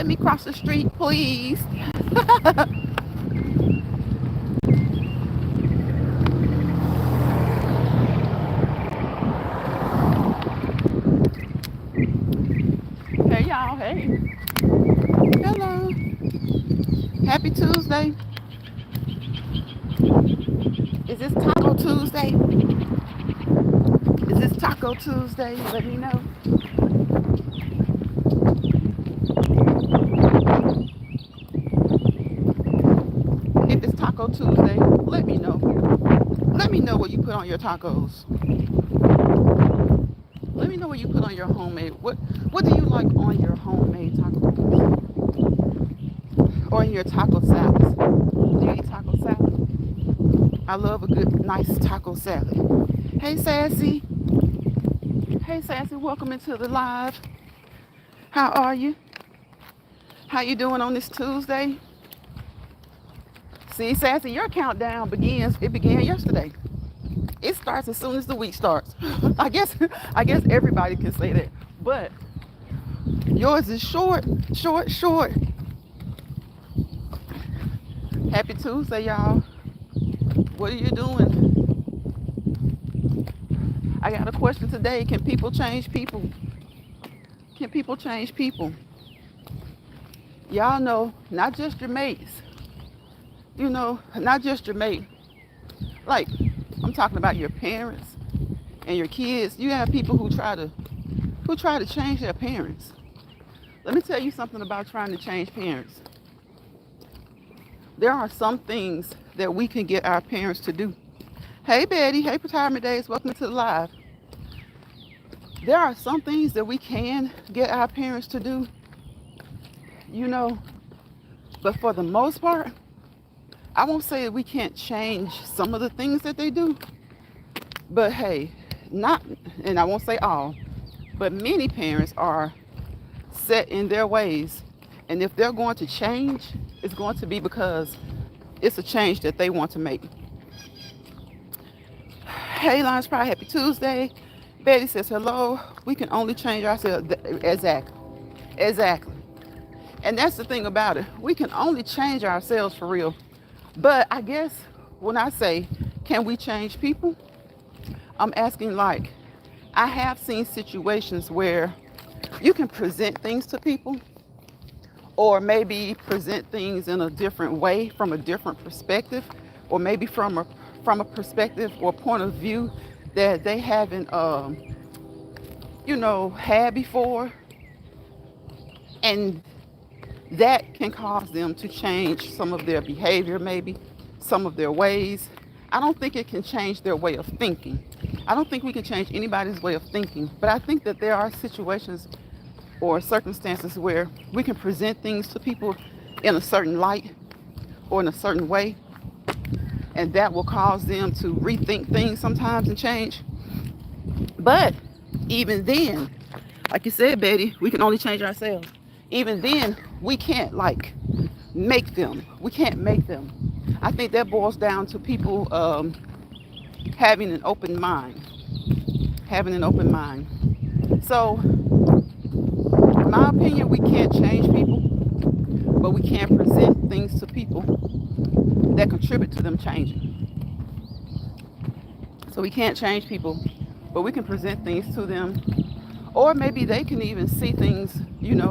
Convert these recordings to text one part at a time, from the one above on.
let me cross the street, please. Hey, y'all. Hey. Hello. Happy Tuesday. Is this Taco Tuesday? Is this Taco Tuesday? Let me know. If it's Taco Tuesday, let me know. Let me know what you put on your tacos. Let me know what you put on your homemade. What do you like on your homemade tacos? Or in your taco salads? Do you eat taco salad? I love a good, nice taco salad. Hey, Sassy. Hey, Sassy. Welcome into the live. How are you? How you doing on this Tuesday? See, Sassy, your countdown begins. It began yesterday. It starts as soon as the week starts. I guess everybody can say that. But yours is short, short, short. Happy Tuesday, y'all. What are you doing? I got a question today. Can people change people? Can people change people? Y'all know, not just your mates. You know, not just your mate. Like, I'm talking about your parents and your kids. You have people who try to change their parents. Let me tell you something about trying to change parents. There are some things that we can get our parents to do. Hey, Betty. Hey, Retirement Days. Welcome to the live. There are some things that we can get our parents to do, you know, but for the most part, I won't say that we can't change some of the things that they do, but hey, not, and I won't say all, but many parents are set in their ways. And if they're going to change, it's going to be because it's a change that they want to make. Hey, Lions Pride, happy Tuesday. Betty says, hello. We can only change ourselves. Exactly. Exactly. And that's the thing about it. We can only change ourselves for real. But I guess when I say, can we change people? I'm asking, like, I have seen situations where you can present things to people, or maybe present things in a different way, from a different perspective, or maybe from a perspective or point of view that they haven't had before, and that can cause them to change some of their behavior, maybe some of their ways. I don't think it can change their way of thinking. I don't think we can change anybody's way of thinking, but I think that there are situations or circumstances where we can present things to people in a certain light or in a certain way, and that will cause them to rethink things sometimes and change. But even then, like you said, Betty, we can only change ourselves. Even then, we can't make them. We can't make them. I think that boils down to people having an open mind. Having an open mind. So, in my opinion, we can't change people, but we can present things to people that contribute to them changing. So we can't change people, but we can present things to them, or maybe they can even see things,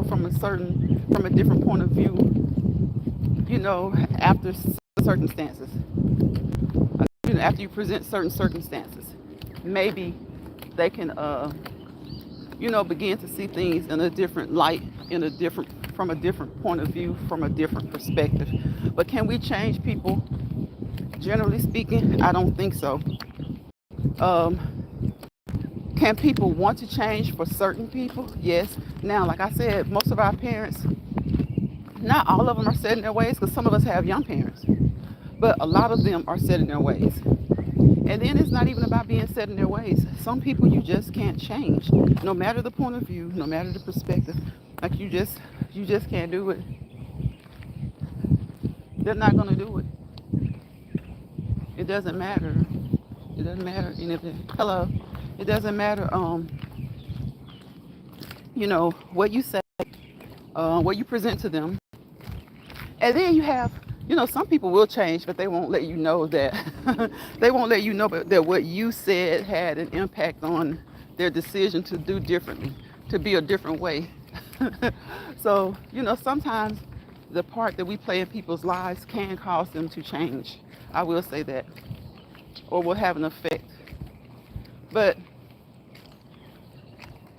from a different point of view, after circumstances. After you present certain circumstances, maybe they can, begin to see things in a different light, from a different point of view, from a different perspective. But can we change people? Generally speaking, I don't think so. Can people want to change for certain people? Yes. Now, like I said, most of our parents, not all of them are set in their ways, because some of us have young parents, but a lot of them are set in their ways. And then it's not even about being set in their ways. Some people you just can't change, no matter the point of view, no matter the perspective. Like you just can't do it. They're not gonna do it. It doesn't matter. It doesn't matter anything. Hello. It doesn't matter. What you say. what you present to them. And then you have, some people will change, but they won't let you know that. They won't let you know that what you said had an impact on their decision to do differently, to be a different way. So, sometimes the part that we play in people's lives can cause them to change. I will say that, or will have an effect. But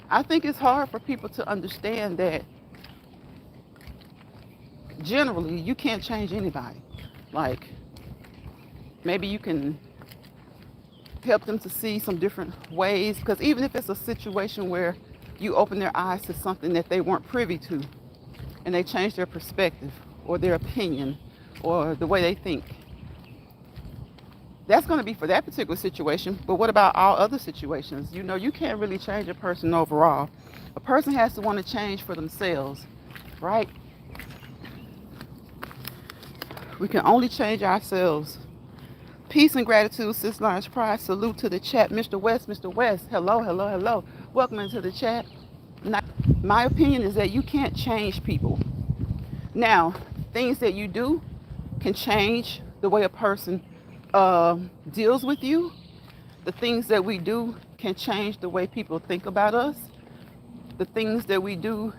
I think it's hard for people to understand that generally you can't change anybody. Like, maybe you can help them to see some different ways, because even if it's a situation where you open their eyes to something that they weren't privy to, and they change their perspective or their opinion or the way they think, that's going to be for that particular situation. But what about all other situations? You can't really change a person overall. A person has to want to change for themselves, right? We can only change ourselves. Peace and gratitude, Sis Large Pride. Salute to the chat. Mr. West, hello, hello, hello. Welcome into the chat. Now, my opinion is that you can't change people. Now, things that you do can change the way a person deals with you. The things that we do can change the way people think about us. The things that we do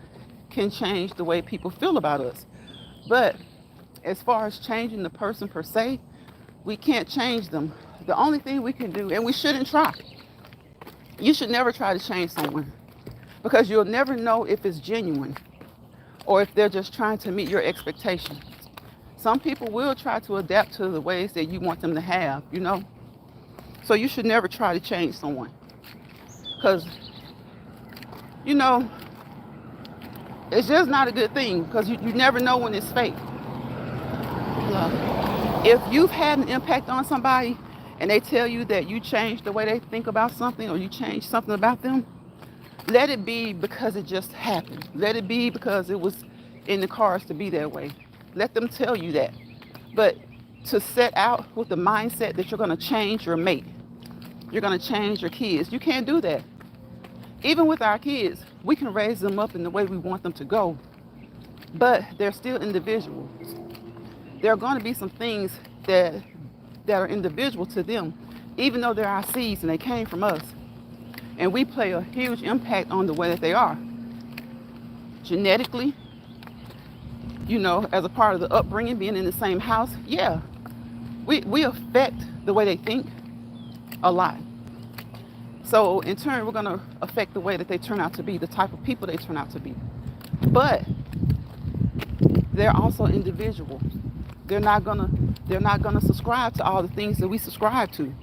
can change the way people feel about us. But as far as changing the person per se, we can't change them. The only thing we can do, and we shouldn't try, you should never try to change someone, because you'll never know if it's genuine or if they're just trying to meet your expectations. Some people will try to adapt to the ways that you want them to have, So you should never try to change someone, because, it's just not a good thing, because you never know when it's fake. If you've had an impact on somebody and they tell you that you changed the way they think about something, or you changed something about them, let it be because it just happened. Let it be because it was in the cards to be that way. Let them tell you that. But to set out with the mindset that you're going to change your mate, you're going to change your kids, you can't do that. Even with our kids, we can raise them up in the way we want them to go, but they're still individuals. There are going to be some things that are individual to them, even though they're our seeds and they came from us. And we play a huge impact on the way that they are. Genetically, as a part of the upbringing, being in the same house, yeah, we affect the way they think a lot. So in turn, we're going to affect the way that they turn out to be, the type of people they turn out to be. But they're also individuals. They're not gonna subscribe to all the things that we subscribe to.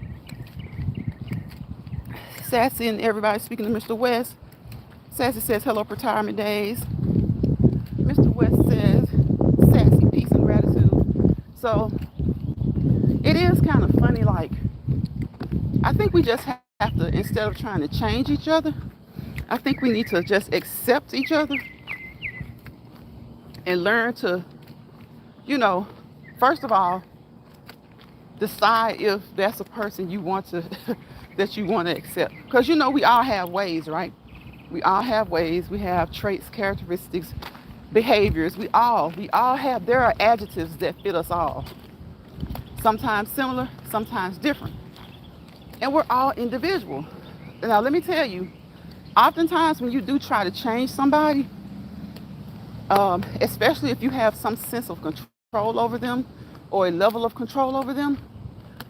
Sassy and everybody speaking to Mr. West. Sassy says, hello, retirement days. Mr. West says, sassy, peace and gratitude. So it is kind of funny, like, I think we just have to, instead of trying to change each other, I think we need to just accept each other and learn to, first of all, decide if that's a person you want to, that you want to accept. Because, we all have ways, right? We all have ways. We have traits, characteristics, behaviors. We all have, there are adjectives that fit us all. Sometimes similar, sometimes different. And we're all individual. Now, let me tell you, oftentimes when you do try to change somebody, especially if you have some sense of control over them or a level of control over them,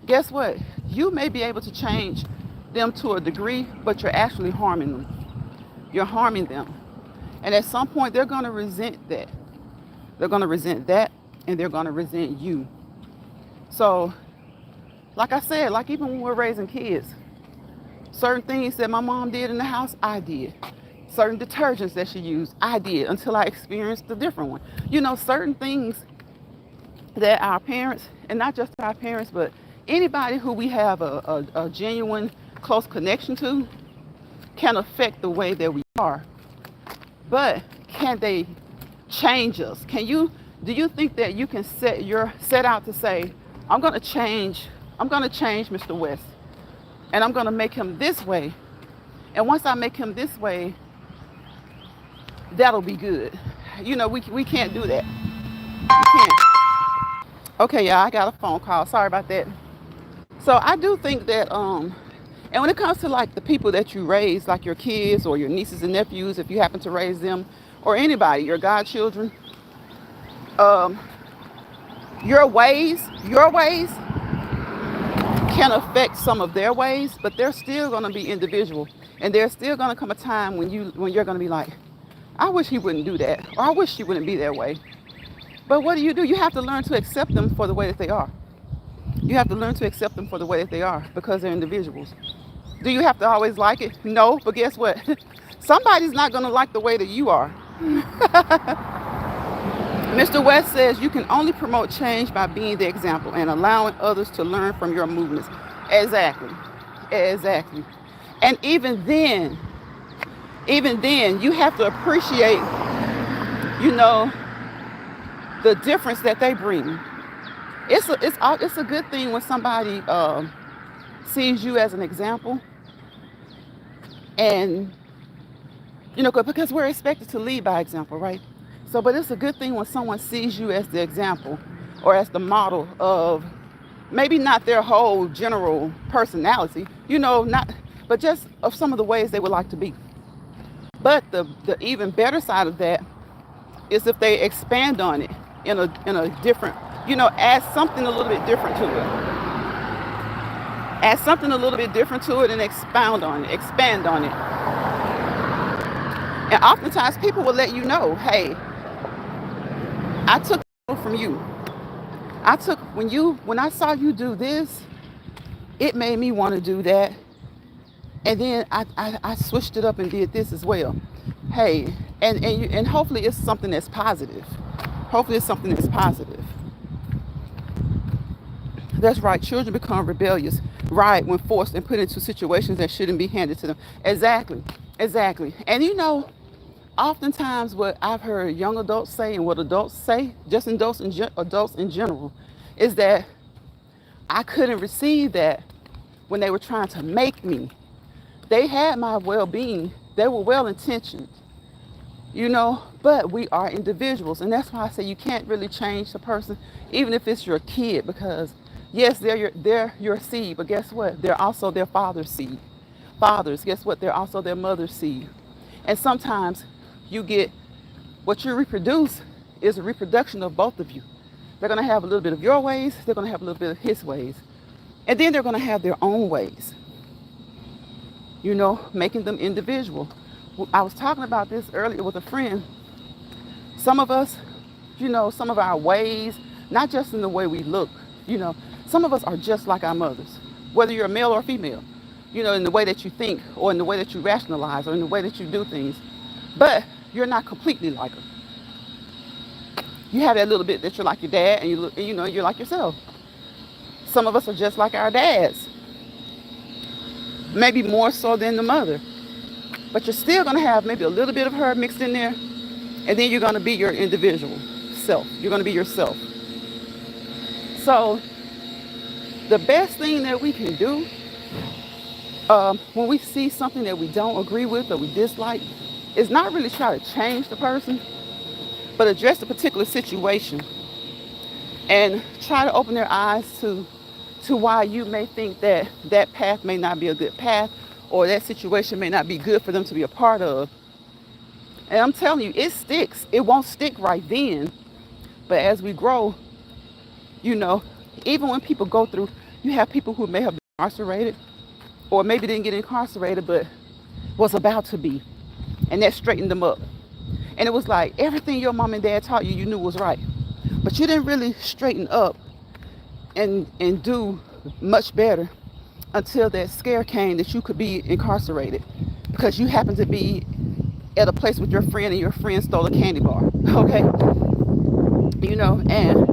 guess what? You may be able to change them to a degree, but you're actually harming them. You're harming them. And at some point, they're going to resent that. They're going to resent that, and they're going to resent you. So, like I said, like even when we're raising kids, certain things that my mom did in the house, I did. Certain detergents that she used, I did, until I experienced a different one. Certain things that our parents, and not just our parents, but anybody who we have a genuine close connection to, can affect the way that we are. But can they change us? Do you think that you can set out to say, I'm gonna change Mr. West, and I'm gonna make him this way, and once I make him this way, that'll be good. we can't do that. We can't. Okay, yeah, I got a phone call. Sorry about that. So I do think that and when it comes to like the people that you raise, like your kids or your nieces and nephews, if you happen to raise them, or anybody, your godchildren, um, your ways can affect some of their ways, but they're still going to be individual, and there's still going to come a time when you're going to be like, I wish he wouldn't do that, or I wish she wouldn't be that way. But what do? You have to learn to accept them for the way that they are. You have to learn to accept them for the way that they are because they're individuals. Do you have to always like it? No, but guess what? Somebody's not going to like the way that you are. Mr. West says you can only promote change by being the example and allowing others to learn from your movements. Exactly. Exactly. And even then, you have to appreciate, you know, the difference that they bring. It's a good thing when somebody sees you as an example, and because we're expected to lead by example, right? So, but it's a good thing when someone sees you as the example or as the model of maybe not their whole general personality, not, but just of some of the ways they would like to be. But the even better side of that is if they expand on it in a different, add something a little bit different to it. Add something a little bit different to it and expound on it, expand on it. And oftentimes people will let you know, hey, I took from you. When I saw you do this, it made me want to do that. And then I switched it up and did this as well. Hey, and hopefully it's something that's positive. Hopefully it's something that's positive. That's right. Children become rebellious, right, when forced and put into situations that shouldn't be handed to them. Exactly. Exactly. And oftentimes what I've heard young adults say and what adults say, just adults in general, is that I couldn't receive that when they were trying to make me. They had my well-being. They were well-intentioned, but we are individuals. And that's why I say you can't really change the person, even if it's your kid, because yes, they're your seed, but guess what? They're also their father's seed. Fathers, guess what? They're also their mother's seed. And sometimes you get what you reproduce is a reproduction of both of you. They're going to have a little bit of your ways. They're going to have a little bit of his ways. And then they're going to have their own ways, making them individual. I was talking about this earlier with a friend. Some of us, some of our ways, not just in the way we look, some of us are just like our mothers, whether you're a male or female, in the way that you think or in the way that you rationalize or in the way that you do things. But you're not completely like her. You have that little bit that you're like your dad and you're like yourself. Some of us are just like our dads, maybe more so than the mother. But you're still going to have maybe a little bit of her mixed in there, and then you're going to be your individual self. You're going to be yourself. So the best thing that we can do when we see something that we don't agree with or we dislike is not really try to change the person, but address the particular situation and try to open their eyes to why you may think that path may not be a good path, or that situation may not be good for them to be a part of. And I'm telling you, it sticks. It won't stick right then, but as we grow, even when people go through, you have people who may have been incarcerated, or maybe didn't get incarcerated, but was about to be, and that straightened them up. And it was like everything your mom and dad taught you, you knew was right, but you didn't really straighten up and do much better until that scare came that you could be incarcerated because you happened to be at a place with your friend and your friend stole a candy bar. Okay, and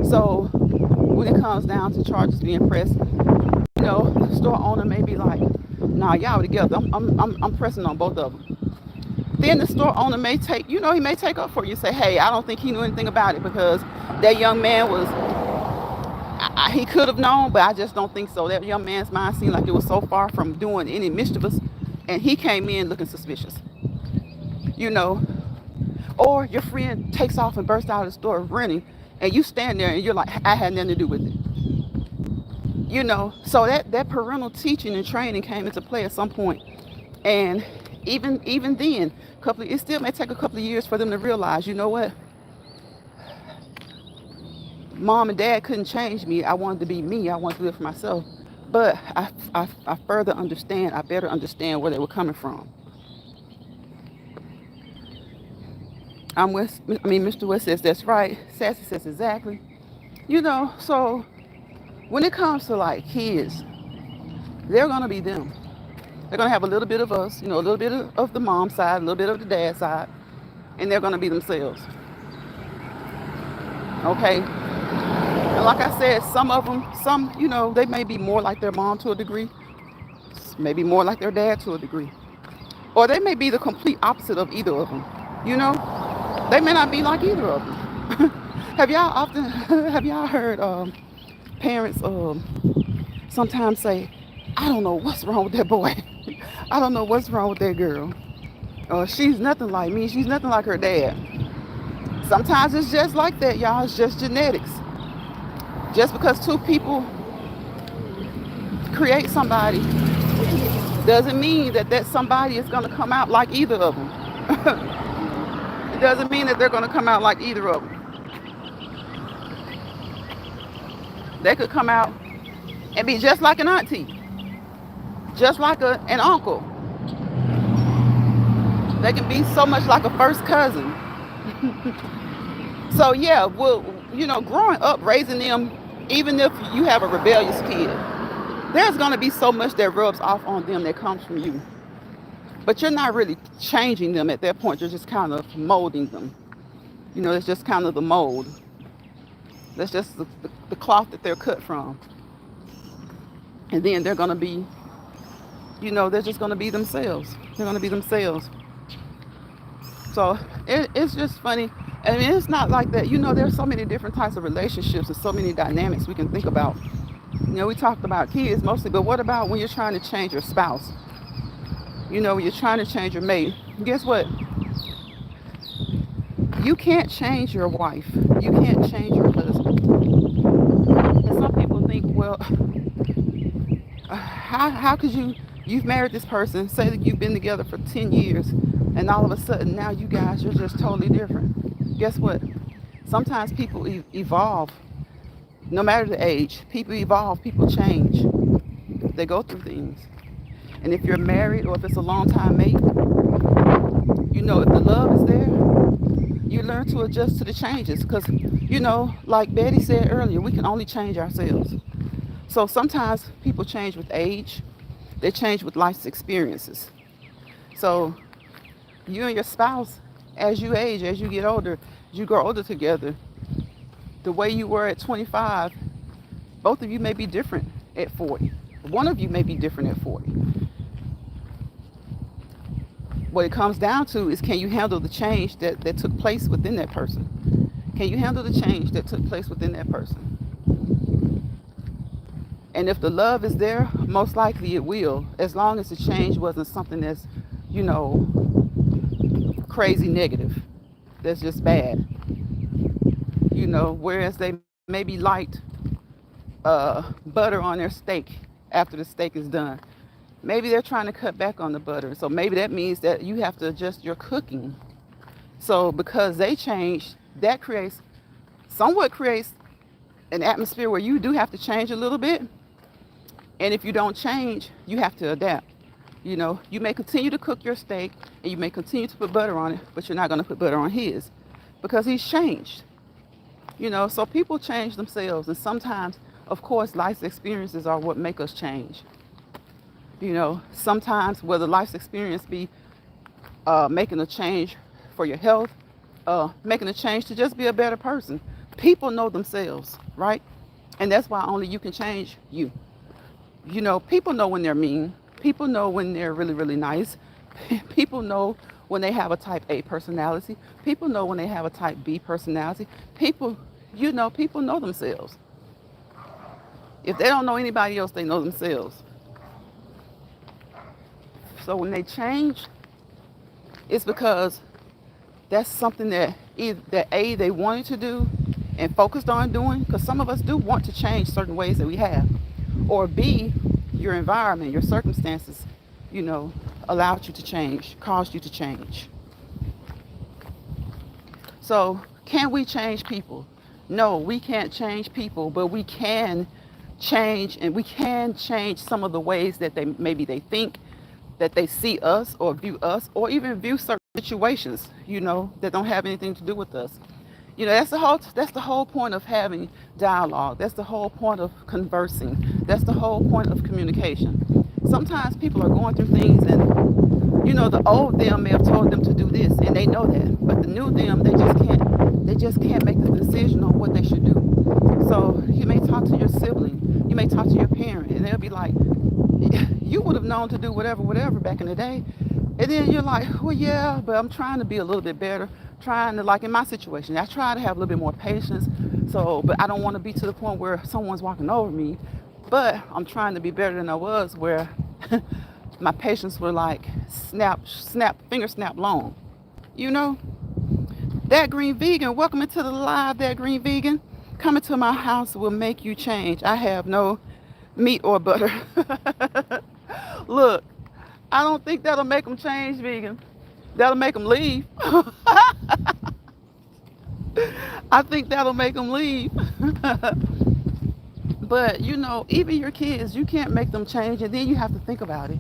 so when it comes down to charges being pressed, the store owner may be like, nah, y'all together, I'm pressing on both of them. Then the store owner may take, he may take up for you, say, hey, I don't think he knew anything about it because that young man was, he could have known, but I just don't think so. That young man's mind seemed like it was so far from doing any mischievous, and he came in looking suspicious. Or your friend takes off and bursts out of the store running, and you stand there and you're like, I had nothing to do with it. So that parental teaching and training came into play at some point. And even then, it still may take a couple of years for them to realize, you know what? Mom and dad couldn't change me. I wanted to be me. I wanted to do it for myself. But I further understand, I better understand where they were coming from. Mr. West says, that's right. Sassy says, exactly. So when it comes to like kids, they're going to be them. They're going to have a little bit of us, a little bit of the mom side, a little bit of the dad side, and they're going to be themselves. Okay? And like I said, some of them, they may be more like their mom to a degree, maybe more like their dad to a degree. Or they may be the complete opposite of either of them. They may not be like either of them. Have y'all heard parents sometimes say, I don't know what's wrong with that boy. I don't know what's wrong with that girl. She's nothing like me. She's nothing like her dad. Sometimes it's just like that, y'all. It's just genetics. Just because two people create somebody doesn't mean that somebody is going to come out like either of them. It doesn't mean that they're going to come out like either of them. They could come out and be just like an auntie, just like an uncle. They can be so much like a first cousin. So yeah, growing up, raising them, even if you have a rebellious kid, there's going to be so much that rubs off on them that comes from you. But you're not really changing them at that point. You're just kind of molding them. It's just kind of the mold. That's just the cloth that they're cut from. And then they're going to be, they're just going to be themselves. They're going to be themselves. So it's just funny. I mean, it's not like that. There's so many different types of relationships and so many dynamics we can think about. We talked about kids mostly, but what about when you're trying to change your spouse? When you're trying to change your mate. Guess what? You can't change your wife. You can't change your husband. And some people think, well, how could you've married this person, say that you've been together for 10 years, and all of a sudden now you guys are just totally different. Guess what? Sometimes people evolve. No matter the age, people evolve, people change. They go through things. And if you're married or if it's a long time mate, if the love is there, you learn to adjust to the changes. Because, like Betty said earlier, we can only change ourselves. So sometimes people change with age. They change with life's experiences. So you and your spouse, as you age, as you get older, as you grow older together, the way you were at 25, both of you may be different at 40. One of you may be different at 40. What it comes down to is, can you handle the change that took place within that person? Can you handle the change that took place within that person? And if the love is there, most likely it will, as long as the change wasn't something that's, crazy negative. That's just bad. Whereas they maybe light butter on their steak after the steak is done. Maybe they're trying to cut back on the butter. So maybe that means that you have to adjust your cooking. So because they changed, that somewhat creates an atmosphere where you do have to change a little bit. And if you don't change, you have to adapt. You may continue to cook your steak and you may continue to put butter on it, but you're not going to put butter on his because he's changed. So people change themselves. And sometimes, of course, life's experiences are what make us change. Sometimes whether life's experience be making a change for your health, making a change to just be a better person. People know themselves, right? And that's why only you can change you. People know when they're mean. People know when they're really, really nice. People know when they have a type A personality. People know when they have a type B personality. People know themselves. If they don't know anybody else, they know themselves. So when they change, it's because that's something that they wanted to do and focused on doing, because some of us do want to change certain ways that we have, or B, your environment, your circumstances, you know, allowed you to change, caused you to change. So can we change people? No, we can't change people, but we can change, and we can change some of the ways that they think, that they see us or even view certain situations, you know, that don't have anything to do with us. You know, that's the whole point of having dialogue. That's the whole point of conversing. That's the whole point of communication. Sometimes people are going through things, and you know, the old them may have told them to do this and they know that, but the new them, they just can't make the decision on what they should do. So you may talk to your sibling, you may talk to your parent, and they'll be like, you would have known to do whatever back in the day. And then you're like, well, yeah, but I'm trying to be a little bit better. Trying to, like in my situation, I try to have a little bit more patience. So, but I don't want to be to the point where someone's walking over me. But I'm trying to be better than I was, where my patience were like finger snap long. You know? That Green Vegan, welcome into the live, That Green Vegan. Coming to my house will make you change. I have no meat or butter. Look, I don't think that'll make them change, vegan. That'll make them leave. I think that'll make them leave. But, you know, even your kids, you can't make them change, and then you have to think about it.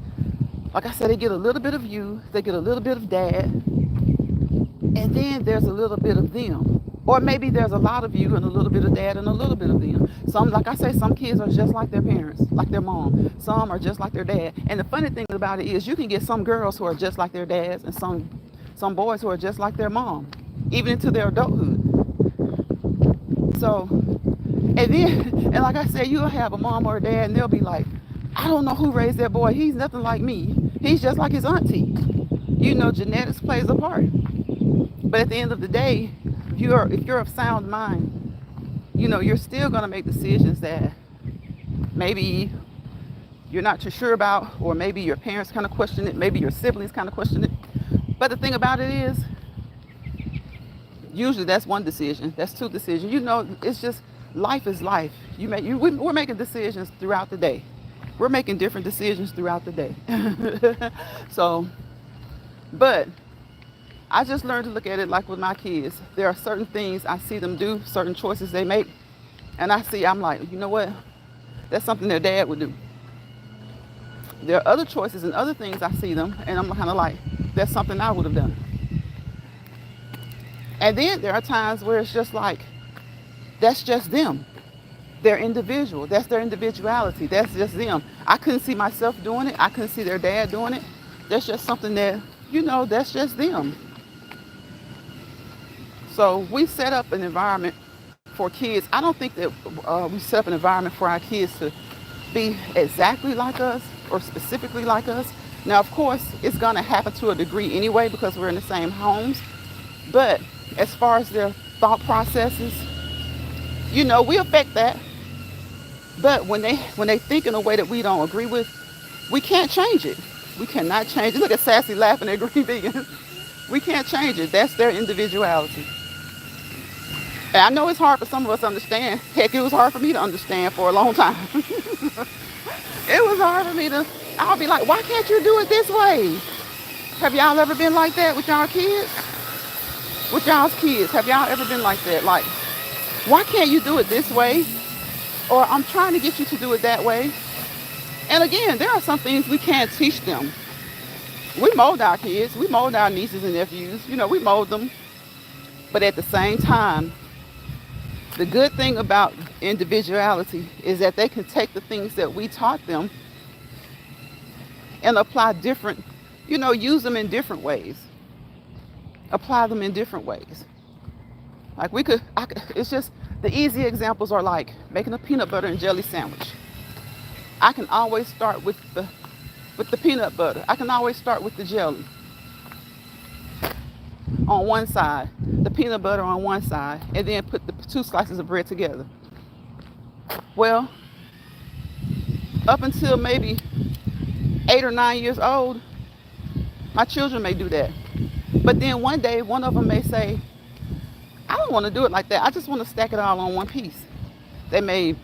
Like I said, they get a little bit of you, they get a little bit of dad, and then there's a little bit of them. Or maybe there's a lot of you and a little bit of dad and a little bit of them. Some, like I say, some kids are just like their parents, like their mom. Some are just like their dad. And the funny thing about it is you can get some girls who are just like their dads and some boys who are just like their mom, even into their adulthood. So, and then, and like I said, you'll have a mom or a dad and they'll be like, I don't know who raised that boy. He's nothing like me. He's just like his auntie. You know, genetics plays a part. But at the end of the day, if you're of sound mind, you know, you're still going to make decisions that maybe you're not too sure about, or maybe your parents kind of question it, maybe your siblings kind of question it. But the thing about it is, usually that's one decision, that's two decisions. You know, it's just, life is life. We're making decisions throughout the day. We're making different decisions throughout the day. So, but I just learned to look at it like with my kids. There are certain things I see them do, certain choices they make, and I'm like, you know what? That's something their dad would do. There are other choices and other things I see them, and I'm kind of like, that's something I would have done. And then there are times where it's just like, that's just them. They're individual. That's their individuality. That's just them. I couldn't see myself doing it. I couldn't see their dad doing it. That's just something that, you know, that's just them. So we set up an environment for kids. I don't think that we set up an environment for our kids to be exactly like us or specifically like us. Now, of course, it's going to happen to a degree anyway because we're in the same homes. But as far as their thought processes, you know, we affect that. But when they think in a way that we don't agree with, we can't change it. We cannot change it. Look at Sassy laughing at Green Vegan. We can't change it. That's their individuality. And I know it's hard for some of us to understand. Heck, it was hard for me to understand for a long time. It was hard for me I'll be like, why can't you do it this way? Have y'all ever been like that with y'all kids? With y'all's kids, have y'all ever been like that? Like, why can't you do it this way? Or I'm trying to get you to do it that way. And again, there are some things we can't teach them. We mold our kids. We mold our nieces and nephews. You know, we mold them. But at the same time, the good thing about individuality is that they can take the things that we taught them and apply different, you know, use them in different ways. Apply them in different ways. Like it's just, the easy examples are like making a peanut butter and jelly sandwich. I can always start with the peanut butter. I can always start with the jelly on one side, the peanut butter on one side, and then put the two slices of bread together. Well, up until maybe 8 or 9 years old, my children may do that. But then one day, one of them may say, I don't want to do it like that. I just want to stack it all on one piece. They may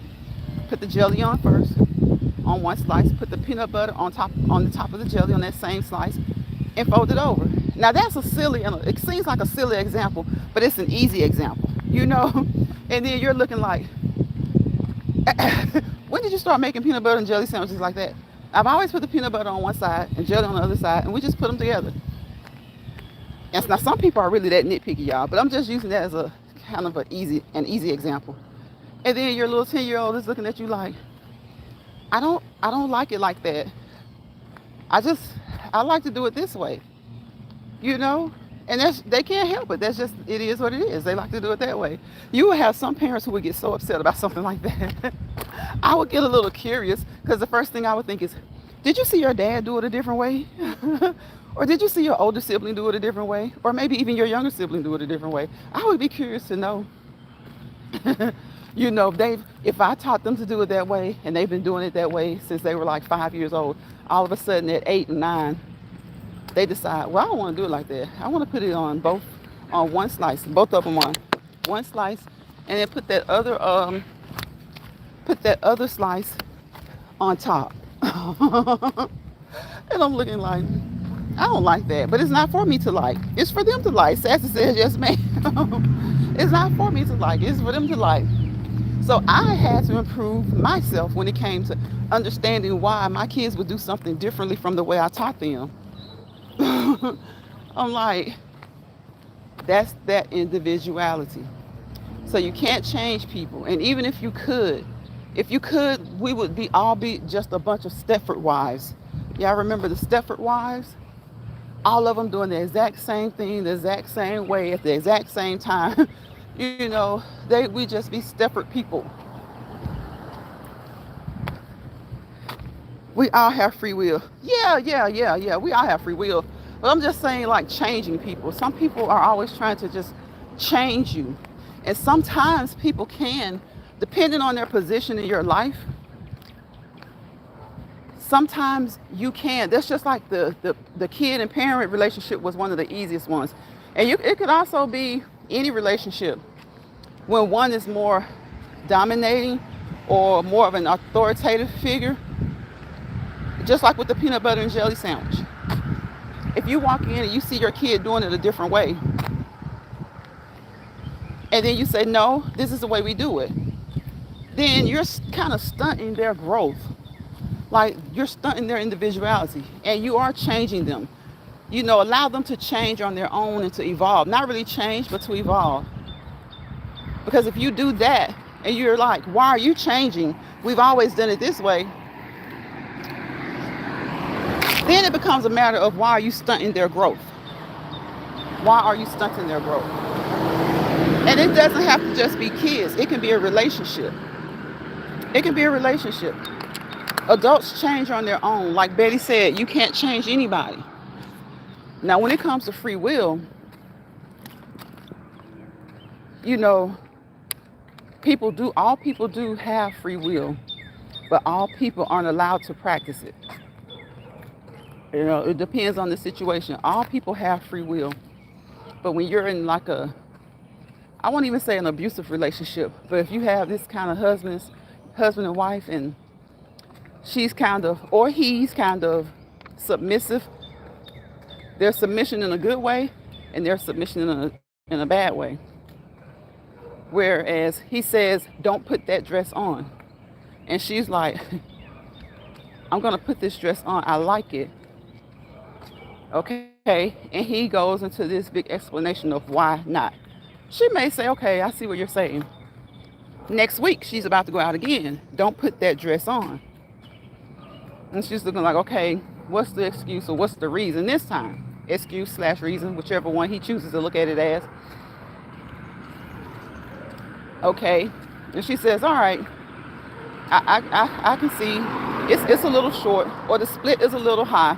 put the jelly on first, on one slice, put the peanut butter on the top of the jelly on that same slice, and fold it over. Now that's a silly, and it seems like a silly example, but it's an easy example, you know. And then you're looking like, when did you start making peanut butter and jelly sandwiches like that? I've always put the peanut butter on one side and jelly on the other side, and we just put them together. And now some people are really that nitpicky, y'all, but I'm just using that as a kind of an easy example. And then your little 10-year-old is looking at you like, I don't like it like that. I like to do it this way, you know? And they can't help it. It is what it is. They like to do it that way. You will have some parents who would get so upset about something like that. I would get a little curious because the first thing I would think is, did you see your dad do it a different way? Or did you see your older sibling do it a different way? Or maybe even your younger sibling do it a different way? I would be curious to know. You know, if I taught them to do it that way and they've been doing it that way since they were like 5 years old, all of a sudden at 8 and 9, they decide, well, I don't want to do it like that. I want to put it on one slice, both of them on one slice, and then put that other slice on top. And I'm looking like, I don't like that, but it's not for me to like. It's for them to like. Sassy says, yes, ma'am. It's not for me to like. It's for them to like. So I had to improve myself when it came to understanding why my kids would do something differently from the way I taught them. I'm like, that's that individuality. So you can't change people. And even if you could, we would all be just a bunch of Stepford wives. Y'all remember the Stepford wives? All of them doing the exact same thing, the exact same way, at the exact same time. You know, we just be Stepford people. We all have free will. Yeah. We all have free will. But I'm just saying, like, changing people. Some people are always trying to just change you. And sometimes people can, depending on their position in your life, sometimes you can. That's just like the kid and parent relationship was one of the easiest ones. And it could also be any relationship when one is more dominating or more of an authoritative figure, just like with the peanut butter and jelly sandwich. If you walk in and you see your kid doing it a different way, and then you say, no, this is the way we do it, then you're kind of stunting their growth. Like, you're stunting their individuality, and you are changing them. You know, allow them to change on their own and to evolve. Not really change, but to evolve. Because if you do that, and you're like, why are you changing? We've always done it this way. Then it becomes a matter of, why are you stunting their growth? Why are you stunting their growth? And it doesn't have to just be kids. It can be a relationship. It can be a relationship. Adults change on their own. Like Betty said, you can't change anybody. Now, when it comes to free will, you know, all people do have free will, but all people aren't allowed to practice it. You know, it depends on the situation. All people have free will, but when you're in like I won't even say an abusive relationship, but if you have this kind of husband and wife, and she's kind of, or he's kind of submissive, there's submission in a good way, and there's submission in a bad way. Whereas he says, don't put that dress on. And she's like, I'm going to put this dress on. I like it. Okay. And he goes into this big explanation of why not. She may say, okay, I see what you're saying. Next week, she's about to go out again. Don't put that dress on. And she's looking like, okay, what's the excuse or what's the reason this time? Excuse/reason, whichever one he chooses to look at it as. Okay. And she says, all right, I can see it's a little short, or the split is a little high.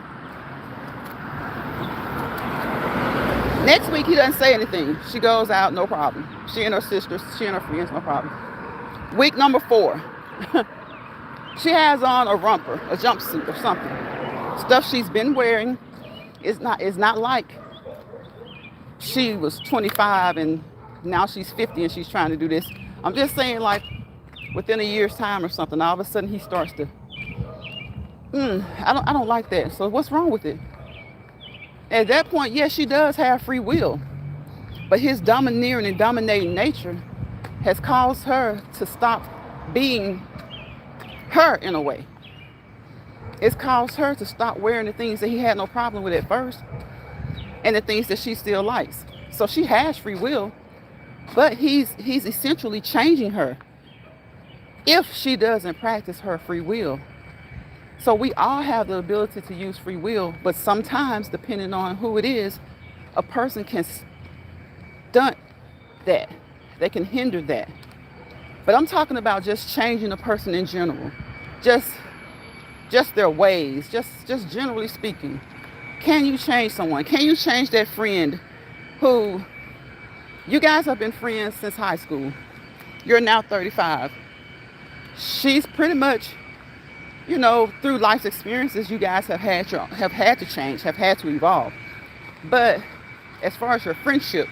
Next week, he doesn't say anything. She goes out, no problem. She and her sisters, she and her friends, no problem. Week number 4. She has on a romper, a jumpsuit or something. Stuff she's been wearing is not like she was 25 and now she's 50 and she's trying to do this. I'm just saying, like, within a year's time or something, all of a sudden he starts to, I don't like that. So what's wrong with it? At that point, yes, she does have free will, but his domineering and dominating nature has caused her to stop being her in a way. It's caused her to stop wearing the things that he had no problem with at first and the things that she still likes. So she has free will, but he's essentially changing her if she doesn't practice her free will. So we all have the ability to use free will, but sometimes, depending on who it is, a person can stunt that. They can hinder that. But I'm talking about just changing a person in general. Just their ways, just generally speaking. Can you change someone? Can you change that friend who you guys have been friends since high school? You're now 35. She's pretty much, through life's experiences, you guys have had to change, have had to evolve. But as far as your friendship,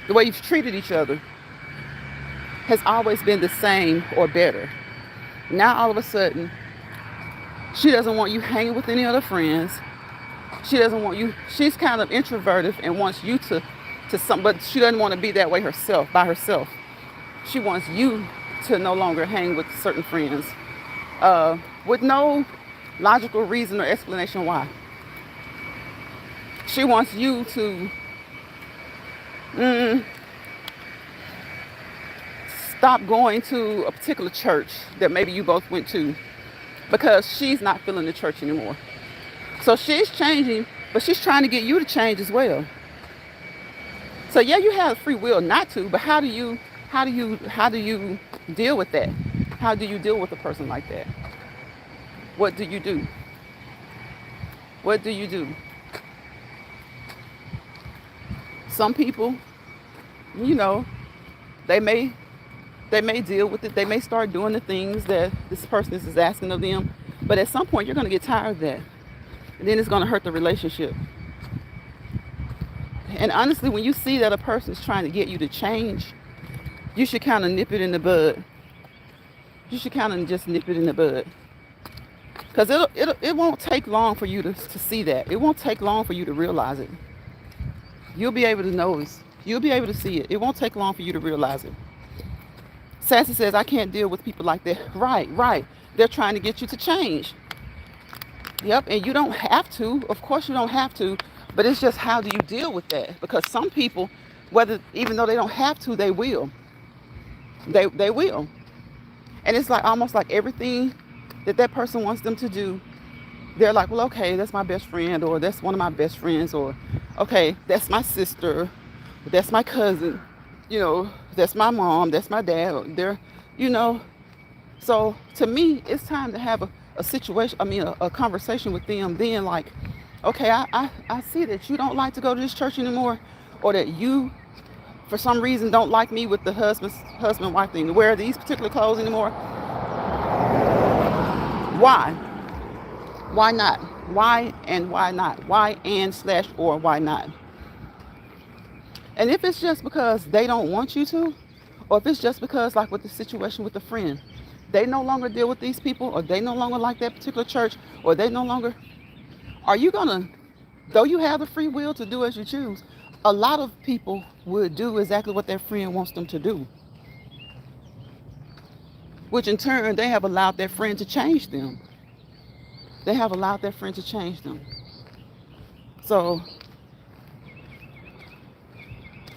the way you've treated each other has always been the same or better. Now all of a sudden, she doesn't want you hanging with any other friends. She doesn't want you, she's kind of introverted and wants you to but she doesn't want to be that way herself, by herself. She wants you to no longer hang with certain friends with no logical reason or explanation why. She wants you to stop going to a particular church that maybe you both went to because she's not feeling the church anymore. So she's changing, but she's trying to get you to change as well. So yeah, you have free will not to, but how do you deal with that? How do you deal with a person like that? What do you do? What do you do? Some people, they may deal with it. They may start doing the things that this person is asking of them. But at some point, you're going to get tired of that. And then it's going to hurt the relationship. And honestly, when you see that a person is trying to get you to change, you should kind of nip it in the bud. You should kind of just nip it in the bud. Because it won't take long for you to see that. It won't take long for you to realize it. You'll be able to notice. You'll be able to see it. It won't take long for you to realize it. Sassy says, I can't deal with people like that. Right. They're trying to get you to change. Yep, and you don't have to. Of course you don't have to. But it's just, how do you deal with that? Because some people, even though they don't have to, they will. They will. And it's like almost like everything that person wants them to do, they're like, well, okay, that's my best friend, or that's one of my best friends, or okay, that's my sister, that's my cousin, that's my mom, that's my dad. They're, So to me, it's time to have a conversation with them. Then, like, okay, I see that you don't like to go to this church anymore, or that you, for some reason, don't like me with the husband-wife thing, to wear these particular clothes anymore. Why? Why not? Why and why not? Why and/or why not? And if it's just because they don't want you to, or if it's just because, like with the situation with the friend, they no longer deal with these people, or they no longer like that particular church, or they no longer, are you gonna, though you have the free will to do as you choose, a lot of people would do exactly what their friend wants them to do, which in turn, they have allowed their friend to change them. They have allowed their friend to change them. So,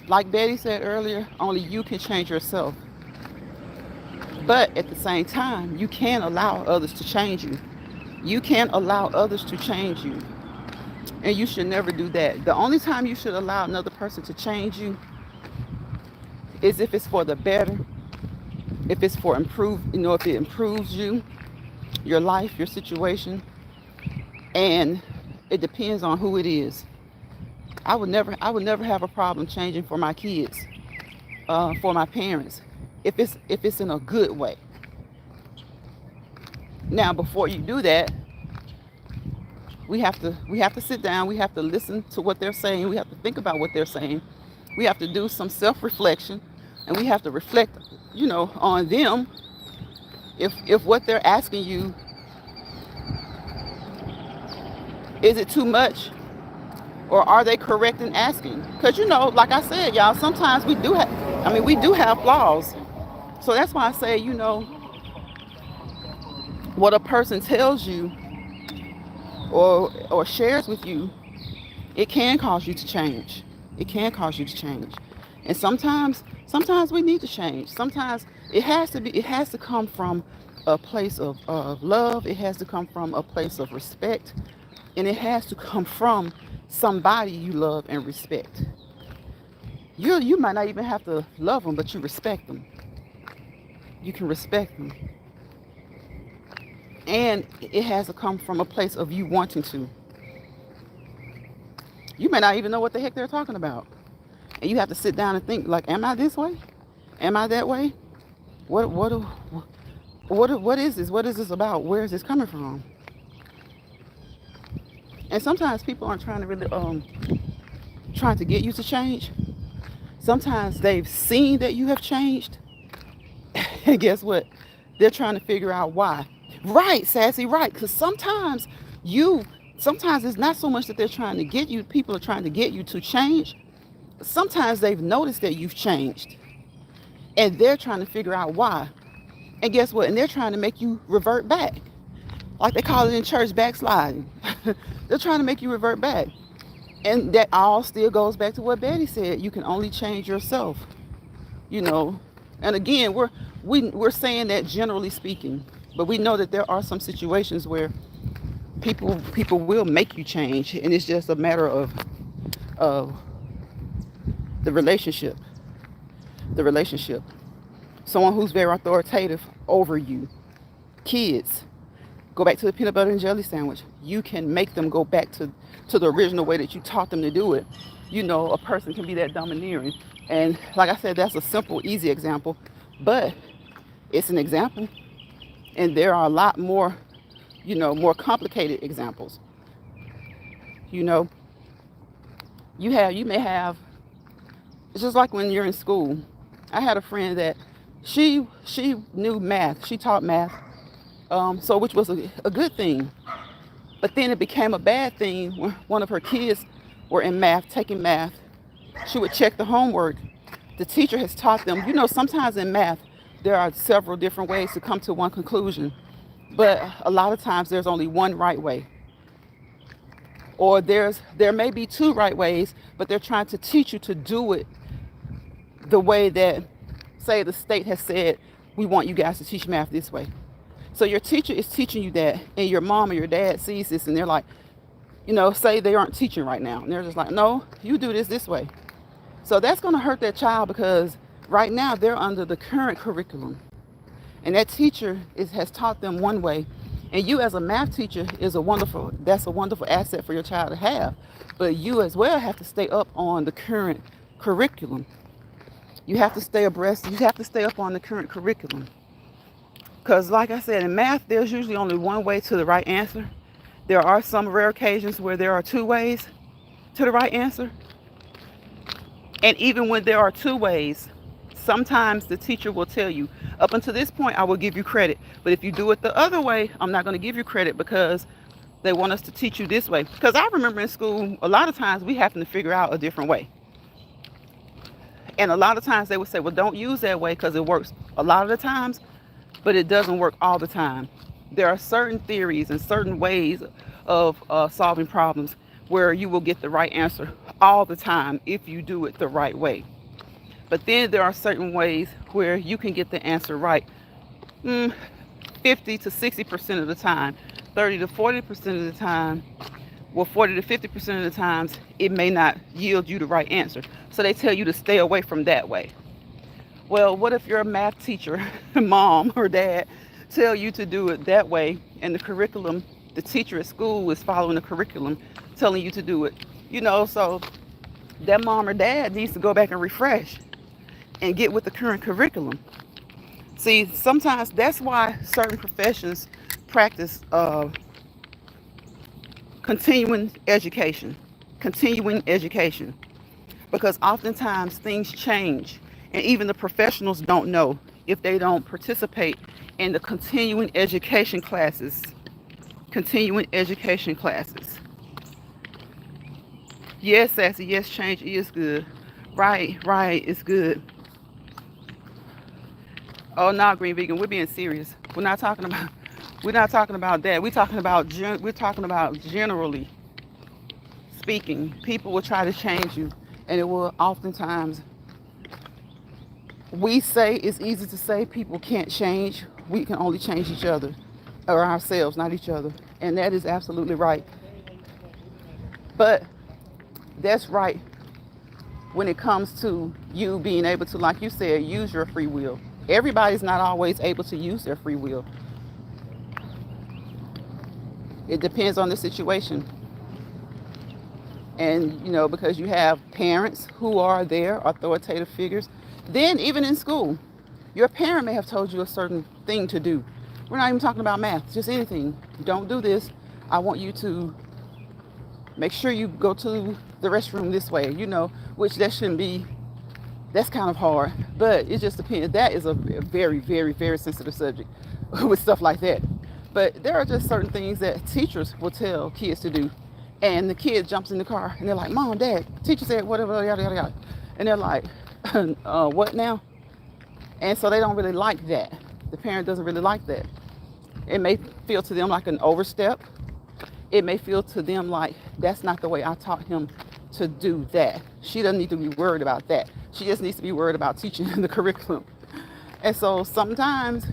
like Betty said earlier, only you can change yourself. But at the same time, you can allow others to change you. You can allow others to change you. And you should never do that. The only time you should allow another person to change you is if it's for the better, if it's for if it improves you, your life, your situation, and it depends on who it is. I would never have a problem changing for my kids, for my parents, if it's in a good way. Now, before you do that, we have to sit down. We have to listen to what they're saying. We have to think about what they're saying, We have to do some self-reflection, and we have to reflect, on them. If what they're asking you, is it too much, or are they correct in asking? Because like I said, y'all, sometimes we do have flaws. So that's why I say, what a person tells you or shares with you, it can cause you to change. It can cause you to change. And sometimes we need to change. Sometimes it has to come from a place of love. It has to come from a place of respect. And it has to come from somebody you love and respect. You might not even have to love them, but you respect them. You can respect them. And it has to come from a place of you wanting to. You may not even know what the heck they're talking about. And you have to sit down and think, like, am I this way? Am I that way? What is this? What is this about? Where is this coming from? And sometimes people aren't trying to really trying to get you to change. Sometimes they've seen that you have changed. And guess what? They're trying to figure out why. Right, Sassy, right. Because sometimes it's not so much that they're trying to get you, people are trying to get you to change. Sometimes they've noticed that you've changed. And they're trying to figure out why. And guess what? And they're trying to make you revert back. Like they call it in church, backsliding. They're trying to make you revert back. And that all still goes back to what Betty said. You can only change yourself. And again, we're saying that generally speaking, but we know that there are some situations where people will make you change, and it's just a matter of the relationship. The relationship. Someone who's very authoritative over you. Kids, go back to the peanut butter and jelly sandwich. You can make them go back to the original way that you taught them to do it. A person can be that domineering. And like I said, that's a simple, easy example, but it's an example. And there are a lot more, more complicated examples. You may have, it's just like when you're in school. I had a friend that she knew math. She taught math, so which was a good thing. But then it became a bad thing when one of her kids were in math, taking math. She would check the homework. The teacher has taught them, sometimes in math, there are several different ways to come to one conclusion. But a lot of times there's only one right way. Or there may be two right ways, but they're trying to teach you to do it the way that, say, the state has said, we want you guys to teach math this way. So your teacher is teaching you that, and your mom or your dad sees this, and they're like, say they aren't teaching right now. And they're just like, no, you do this way. So that's going to hurt that child because right now they're under the current curriculum. And that teacher has taught them one way. And you as a math teacher that's a wonderful asset for your child to have. But you as well have to stay up on the current curriculum. You have to stay abreast. You have to stay up on the current curriculum. Because like I said, in math, there's usually only one way to the right answer. There are some rare occasions where there are two ways to the right answer. And even when there are two ways, sometimes the teacher will tell you, up until this point, I will give you credit. But if you do it the other way, I'm not going to give you credit because they want us to teach you this way. Because I remember in school, a lot of times we happen to figure out a different way. And a lot of times they would say, well, don't use that way because it works a lot of the times, but it doesn't work all the time. There are certain theories and certain ways of solving problems where you will get the right answer all the time if you do it the right way. But then there are certain ways where you can get the answer right 50 to 60% of the time, 30 to 40% of the time, well, 40 to 50% of the times, it may not yield you the right answer. So they tell you to stay away from that way. Well, what if your math teacher, mom or dad, tell you to do it that way, and the curriculum, the teacher at school is following the curriculum, telling you to do it, so that mom or dad needs to go back and refresh and get with the current curriculum. See, sometimes that's why certain professions practice continuing education. because oftentimes things change, and even the professionals don't know if they don't participate in the continuing education classes. Continuing education classes. Yes, Sassy, yes, change is good. Right, right, it's good. Oh no, Green Vegan, we're being serious. We're not talking about that. We're talking about generally speaking. People will try to change you, and it will oftentimes, we say it's easy to say people can't change. We can only change each other or ourselves, not each other. And that is absolutely right. But that's right when it comes to you being able to, like you said, use your free will. Everybody's not always able to use their free will. It depends on the situation. And, because you have parents who are their authoritative figures. Then even in school, your parent may have told you a certain thing to do. We're not even talking about math, just anything. Don't do this. I want you to make sure you go to the restroom this way, which that shouldn't be, that's kind of hard. But it just depends. That is a very, very, very sensitive subject with stuff like that. But there are just certain things that teachers will tell kids to do. And the kid jumps in the car and they're like, Mom, Dad, teacher said whatever, yada, yada, yada. And they're like, what now? And so they don't really like that. The parent doesn't really like that. It may feel to them like an overstep. It may feel to them like, that's not the way I taught him to do that. She doesn't need to be worried about that. She just needs to be worried about teaching the curriculum. And so sometimes,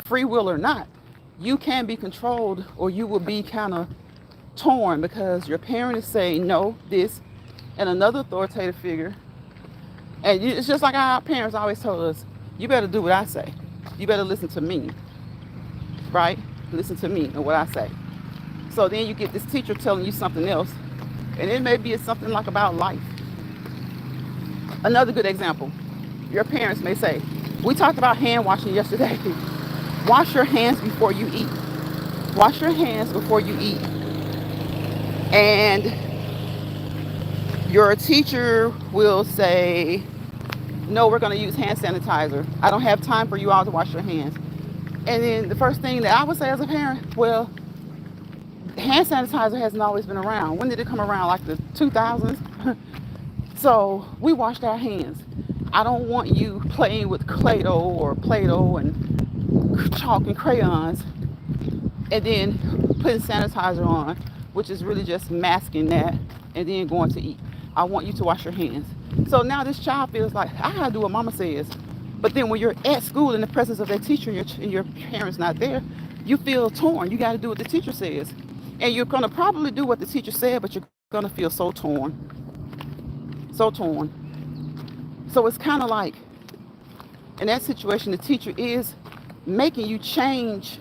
free will or not, you can be controlled, or you will be kind of torn because your parent is saying no, this, and another authoritative figure. And it's just like our parents always told us, you better do what I say. You better listen to me, right? Listen to me and what I say. So then you get this teacher telling you something else, and it may be something like about life. Another good example, your parents may say, we talked about hand washing yesterday. Wash your hands before you eat. Wash your hands before you eat. And your teacher will say, no, we're going to use hand sanitizer. I don't have time for you all to wash your hands. And then the first thing that I would say as a parent, well, hand sanitizer hasn't always been around. When did it come around? Like the 2000s? So we washed our hands. I don't want you playing with Play-Doh or Play-Doh and chalk and crayons and then putting sanitizer on, which is really just masking that, and then going to eat. I want you to wash your hands. So now this child feels like, I gotta do what mama says. But then when you're at school in the presence of that teacher and your parents not there, you feel torn. You gotta do what the teacher says. And you're gonna probably do what the teacher said, but you're gonna feel so torn. So torn. So it's kind of like, in that situation, the teacher is making you change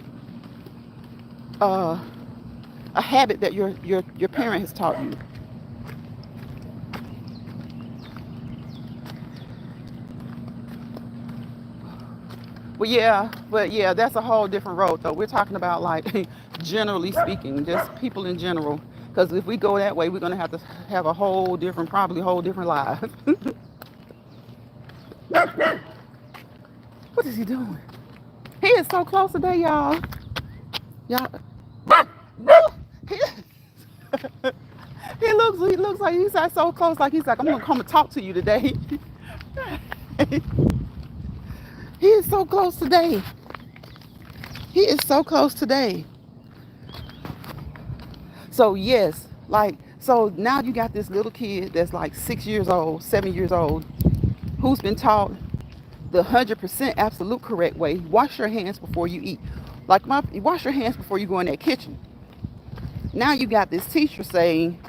a habit that your parent has taught you. But yeah, that's a whole different road though. We're talking about like generally speaking, just people in general. Because if we go that way, we're gonna have to have probably a whole different life. What is he doing? He is so close today, y'all. Y'all. He looks like he's like so close, like he's like, I'm gonna come and talk to you today. He is so close today. He is so close today. So yes, so now you got this little kid that's like 6 years old, 7 years old, who's been taught the 100% absolute correct way. Wash your hands before you eat. Wash your hands before you go in that kitchen. Now you got this teacher saying,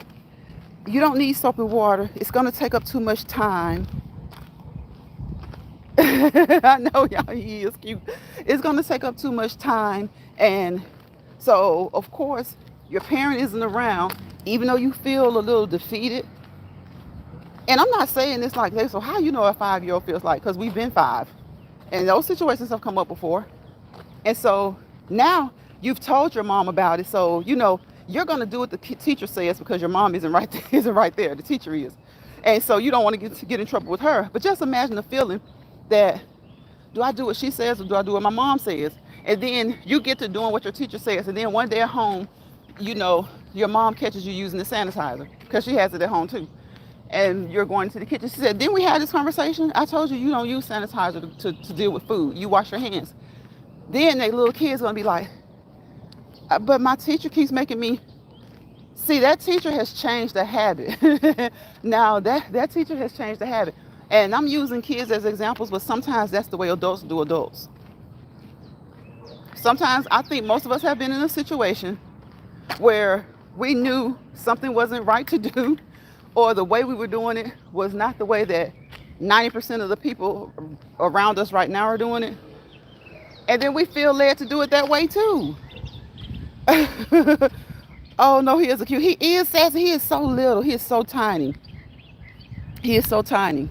you don't need soap and water. It's going to take up too much time. I know, y'all, he is cute. It's going to take up too much time. And so, of course, your parent isn't around, even though you feel a little defeated. And I'm not saying this like this. So how you know a 5-year-old feels like? Because we've been 5. And those situations have come up before. And so now you've told your mom about it. So, you're going to do what the teacher says because your mom isn't right there, isn't right there. The teacher is. And so you don't want to get in trouble with her. But just imagine the feeling that, do I do what she says or do I do what my mom says? And then you get to doing what your teacher says. And then one day at home, your mom catches you using the sanitizer because she has it at home too. And you're going to the kitchen. She said, didn't we have this conversation? I told you you don't use sanitizer to deal with food. You wash your hands. Then they little kid's going to be like, but my teacher keeps making me. See, that teacher has changed the habit. Now, that teacher has changed the habit. And I'm using kids as examples, but sometimes that's the way adults do adults. Sometimes I think most of us have been in a situation where we knew something wasn't right to do, or the way we were doing it was not the way that 90% of the people around us right now are doing it. And then we feel led to do it that way too. Oh no, he is a cute. He is sassy. He is so little. He is so tiny. He is so tiny.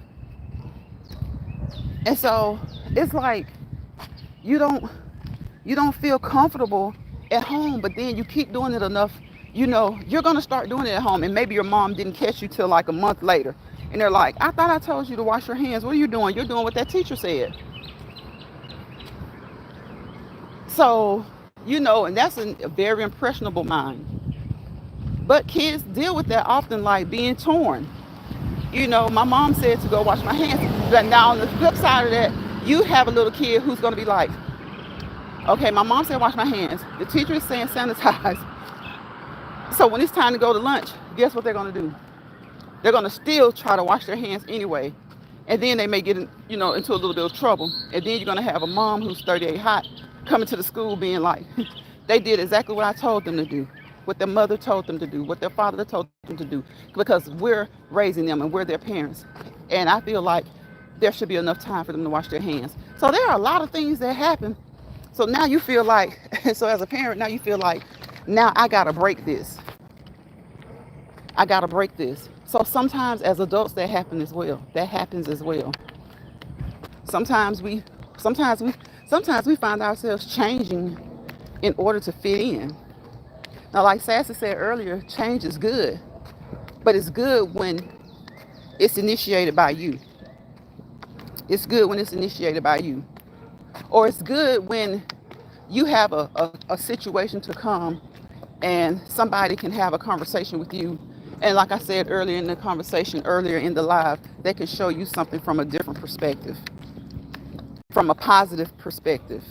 And so it's like you don't feel comfortable at home, but then you keep doing it enough, you're gonna start doing it at home, and maybe your mom didn't catch you till like a month later, and they're like, I thought I told you to wash your hands. What are you doing? You're doing what that teacher said. So, and that's a very impressionable mind. But kids deal with that often, like being torn. My mom said to go wash my hands. But now on the flip side of that, you have a little kid who's going to be like, okay, my mom said wash my hands. The teacher is saying sanitize. So when it's time to go to lunch, guess what they're going to do? They're going to still try to wash their hands anyway. And then they may get into a little bit of trouble. And then you're going to have a mom who's 38 hot coming to the school being like, they did exactly what I told them to do, what their mother told them to do, what their father told them to do, because we're raising them and we're their parents. And I feel like there should be enough time for them to wash their hands. So there are a lot of things that happen. So now you feel like, so as a parent, now you feel like, now I got to break this. I got to break this. So sometimes as adults, that happens as well. Sometimes we find ourselves changing in order to fit in. Now, like Sassy said earlier, change is good, but it's good when it's initiated by you. It's good when it's initiated by you. Or it's good when you have a situation to come and somebody can have a conversation with you. And like I said earlier in the conversation, earlier in the live, they can show you something from a different perspective, from a positive perspective.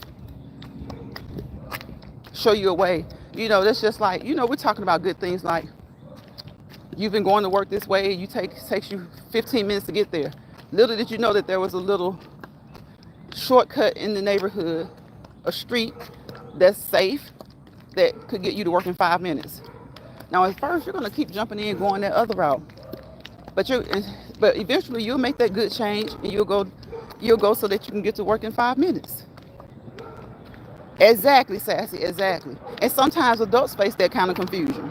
Show you a way. That's just like, we're talking about good things like you've been going to work this way. It takes you 15 minutes to get there. Little did you know that there was a little shortcut in the neighborhood, a street that's safe, that could get you to work in 5 minutes. Now, at first, you're going to keep jumping in, going that other route. But eventually, you'll make that good change, and you'll go so that you can get to work in 5 minutes. Exactly, Sassy, exactly. And sometimes adults face that kind of confusion.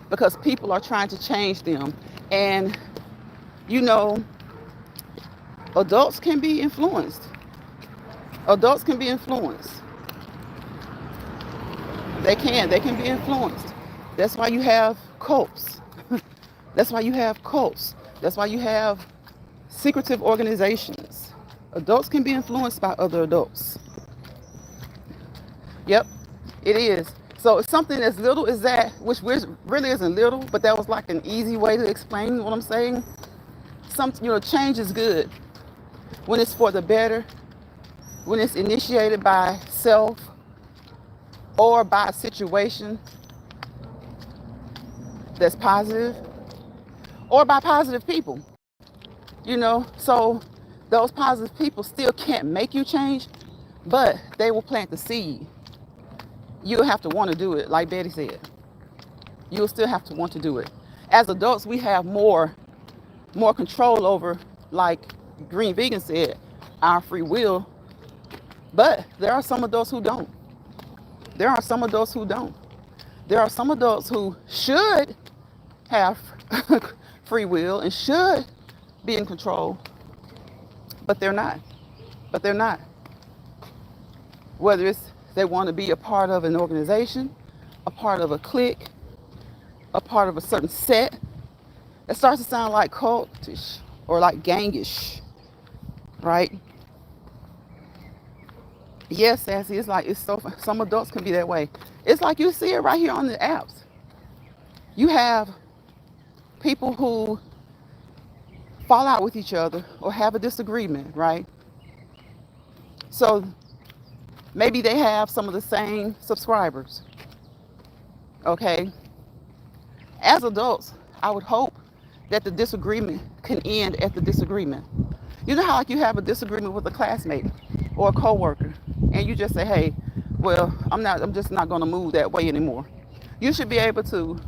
Because people are trying to change them. And, adults can be influenced. They can be influenced. That's why you have cults. That's why you have secretive organizations. Adults can be influenced by other adults. Yep, it is. So it's something as little as that, which really isn't little, but that was like an easy way to explain what I'm saying. Change is good when it's for the better, when it's initiated by self or by a situation that's positive, or by positive people. So those positive people still can't make you change, but they will plant the seed. You'll have to want to do it, like Betty said. You'll still have to want to do it. As adults, we have more control over, like Green Vegan said, our free will. But there are some adults who don't. There are some adults who should have free will and should be in control, but they're not. Whether it's They want to be a part of an organization, a part of a clique, a part of a certain set. It starts to sound like cultish or like gangish, right? Yes, Sassy, it's like, it's so, some adults can be that way. It's like you see it right here on the apps. You have people who fall out with each other or have a disagreement, right? So maybe they have some of the same subscribers, okay? As adults, I would hope that the disagreement can end at the disagreement. You know how like you have a disagreement with a classmate or a coworker, and you just say, hey, well, I'm just not gonna move that way anymore. You should be able to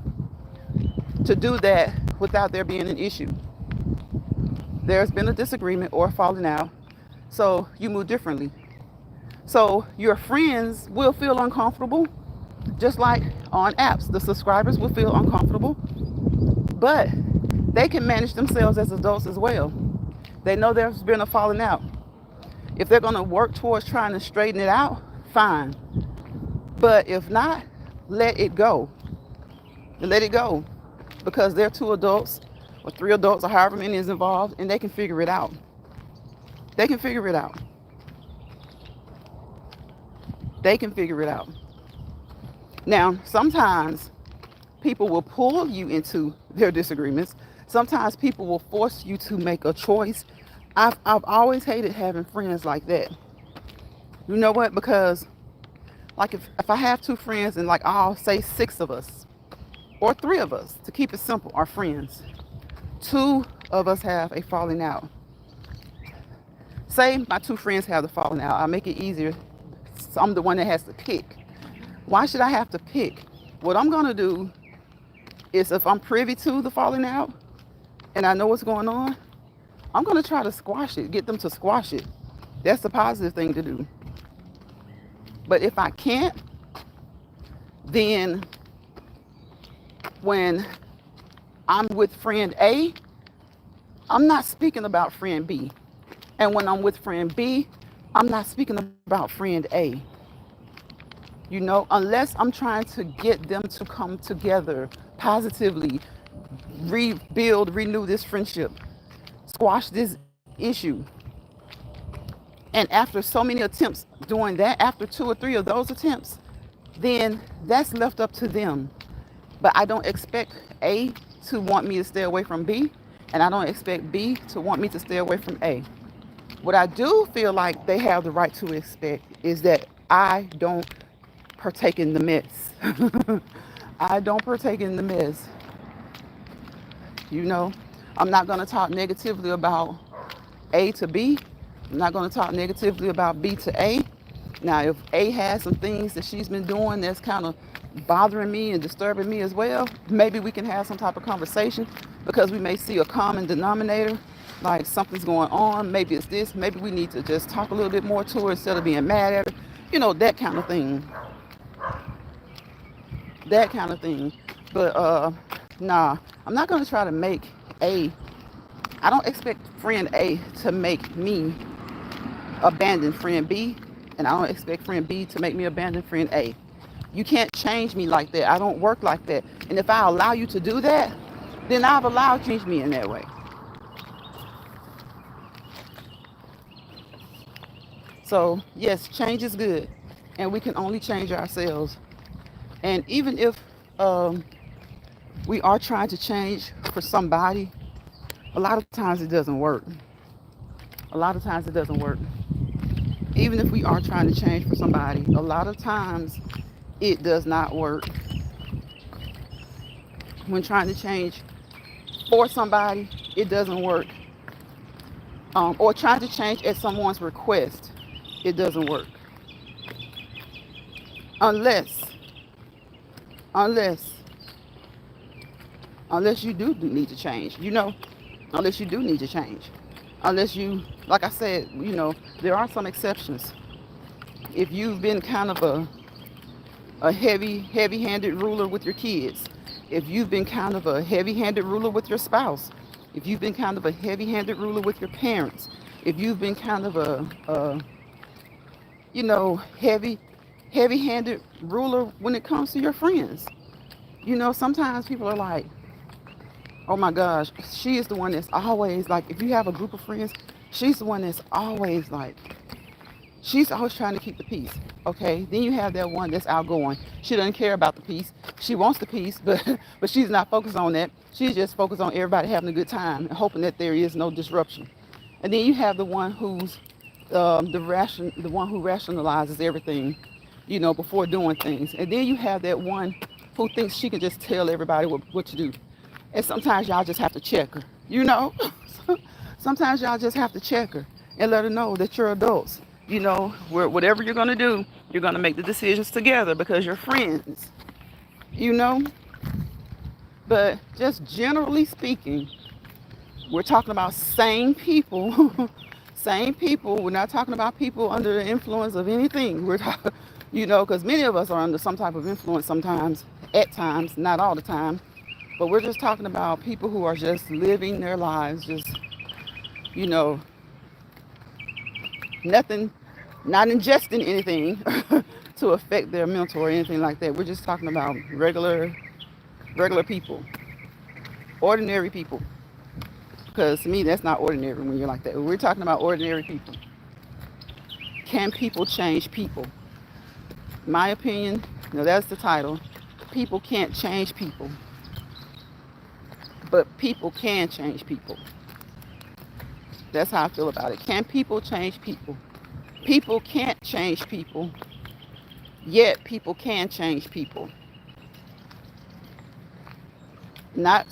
do that without there being an issue. There's been a disagreement or falling out, so you move differently. So your friends will feel uncomfortable, just like on apps, the subscribers will feel uncomfortable, but they can manage themselves as adults as well. They know there's been a falling out. If they're going to work towards trying to straighten it out, fine. But if not, let it go. Let it go. Because they're two adults or three adults or however many is involved, and they can figure it out. They can figure it out. They can figure it out. Now, sometimes people will pull you into their disagreements. Sometimes people will force you to make a choice. I've always hated having friends like that. You know what? Because like if I have two friends and like I'll say 6 of us or 3 of us, to keep it simple, are friends. 2 of us have a falling out. Say my 2 friends have the falling out. I'll make it easier. So I'm the one that has to pick. Why should I have to pick? What I'm going to do is, if I'm privy to the falling out and I know what's going on, I'm going to try to squash it, get them to squash it. That's the positive thing to do. But if I can't, then when I'm with friend A, I'm not speaking about friend B. And when I'm with friend B, I'm not speaking about friend A. You know, unless I'm trying to get them to come together positively, rebuild, renew this friendship, squash this issue. And after so many attempts doing that, after 2 or 3 of those attempts, then that's left up to them. But I don't expect A to want me to stay away from B, and I don't expect B to want me to stay away from A. What I do feel like they have the right to expect is that I don't partake in the mess. I don't partake in the mess. You know, I'm not going to talk negatively about A to B. I'm not going to talk negatively about B to A. Now, if A has some things that she's been doing that's kind of bothering me and disturbing me as well, maybe we can have some type of conversation, because we may see a common denominator, like something's going on. Maybe it's this. Maybe we need to just talk a little bit more to her instead of being mad at her. You know, that kind of thing. That kind of thing. But nah, I'm not going to try to make I don't expect friend A to make me abandon friend B, and I don't expect friend B to make me abandon friend A. You can't change me like that. I don't work like that. And if I allow you to do that, then I've allowed you to change me in that way. So yes, change is good, and we can only change ourselves. And even if we are trying to change for somebody, a lot of times it doesn't work. A lot of times it doesn't work. Even if we are trying to change for somebody, a lot of times it does not work. When trying to change for somebody, it doesn't work. Or trying to change at someone's request, it doesn't work. Unless you do need to change, you know, unless you do need to change. Unless you, like I said, you know, there are some exceptions. If you've been kind of a heavy-handed ruler with your kids, if you've been kind of a heavy-handed ruler with your spouse, if you've been kind of a heavy-handed ruler with your parents, if you've been kind of a you know, heavy heavy-handed ruler when it comes to your friends. Sometimes people are like, oh my gosh, she is the one that's always like, if you have a group of friends, she's the one that's always like, she's always trying to keep the peace. Okay, then you have that one that's outgoing. She doesn't care about the peace. She wants the peace, but but she's not focused on that. She's just focused on everybody having a good time and hoping that there is no disruption. And then you have the one who's the one who rationalizes everything, before doing things. And then you have that one who thinks she can just tell everybody what to do. And sometimes y'all just have to check her. Sometimes y'all just have to check her and let her know that you're adults. Whatever you're gonna do, you're gonna make the decisions together because you're friends. You know. But just generally speaking, we're talking about sane people. Sane people. We're not talking about people under the influence of anything. We're talking, because many of us are under some type of influence sometimes, at times, not all the time. But we're just talking about people who are just living their lives, just, nothing, not ingesting anything to affect their mental or anything like that. We're just talking about regular people, ordinary people. Because to me, that's not ordinary when you're like that. We're talking about ordinary people. Can people change people? My opinion, that's the title. People can't change people. But people can change people. That's how I feel about it. Can people change people? People can't change people, yet people can change people. Not,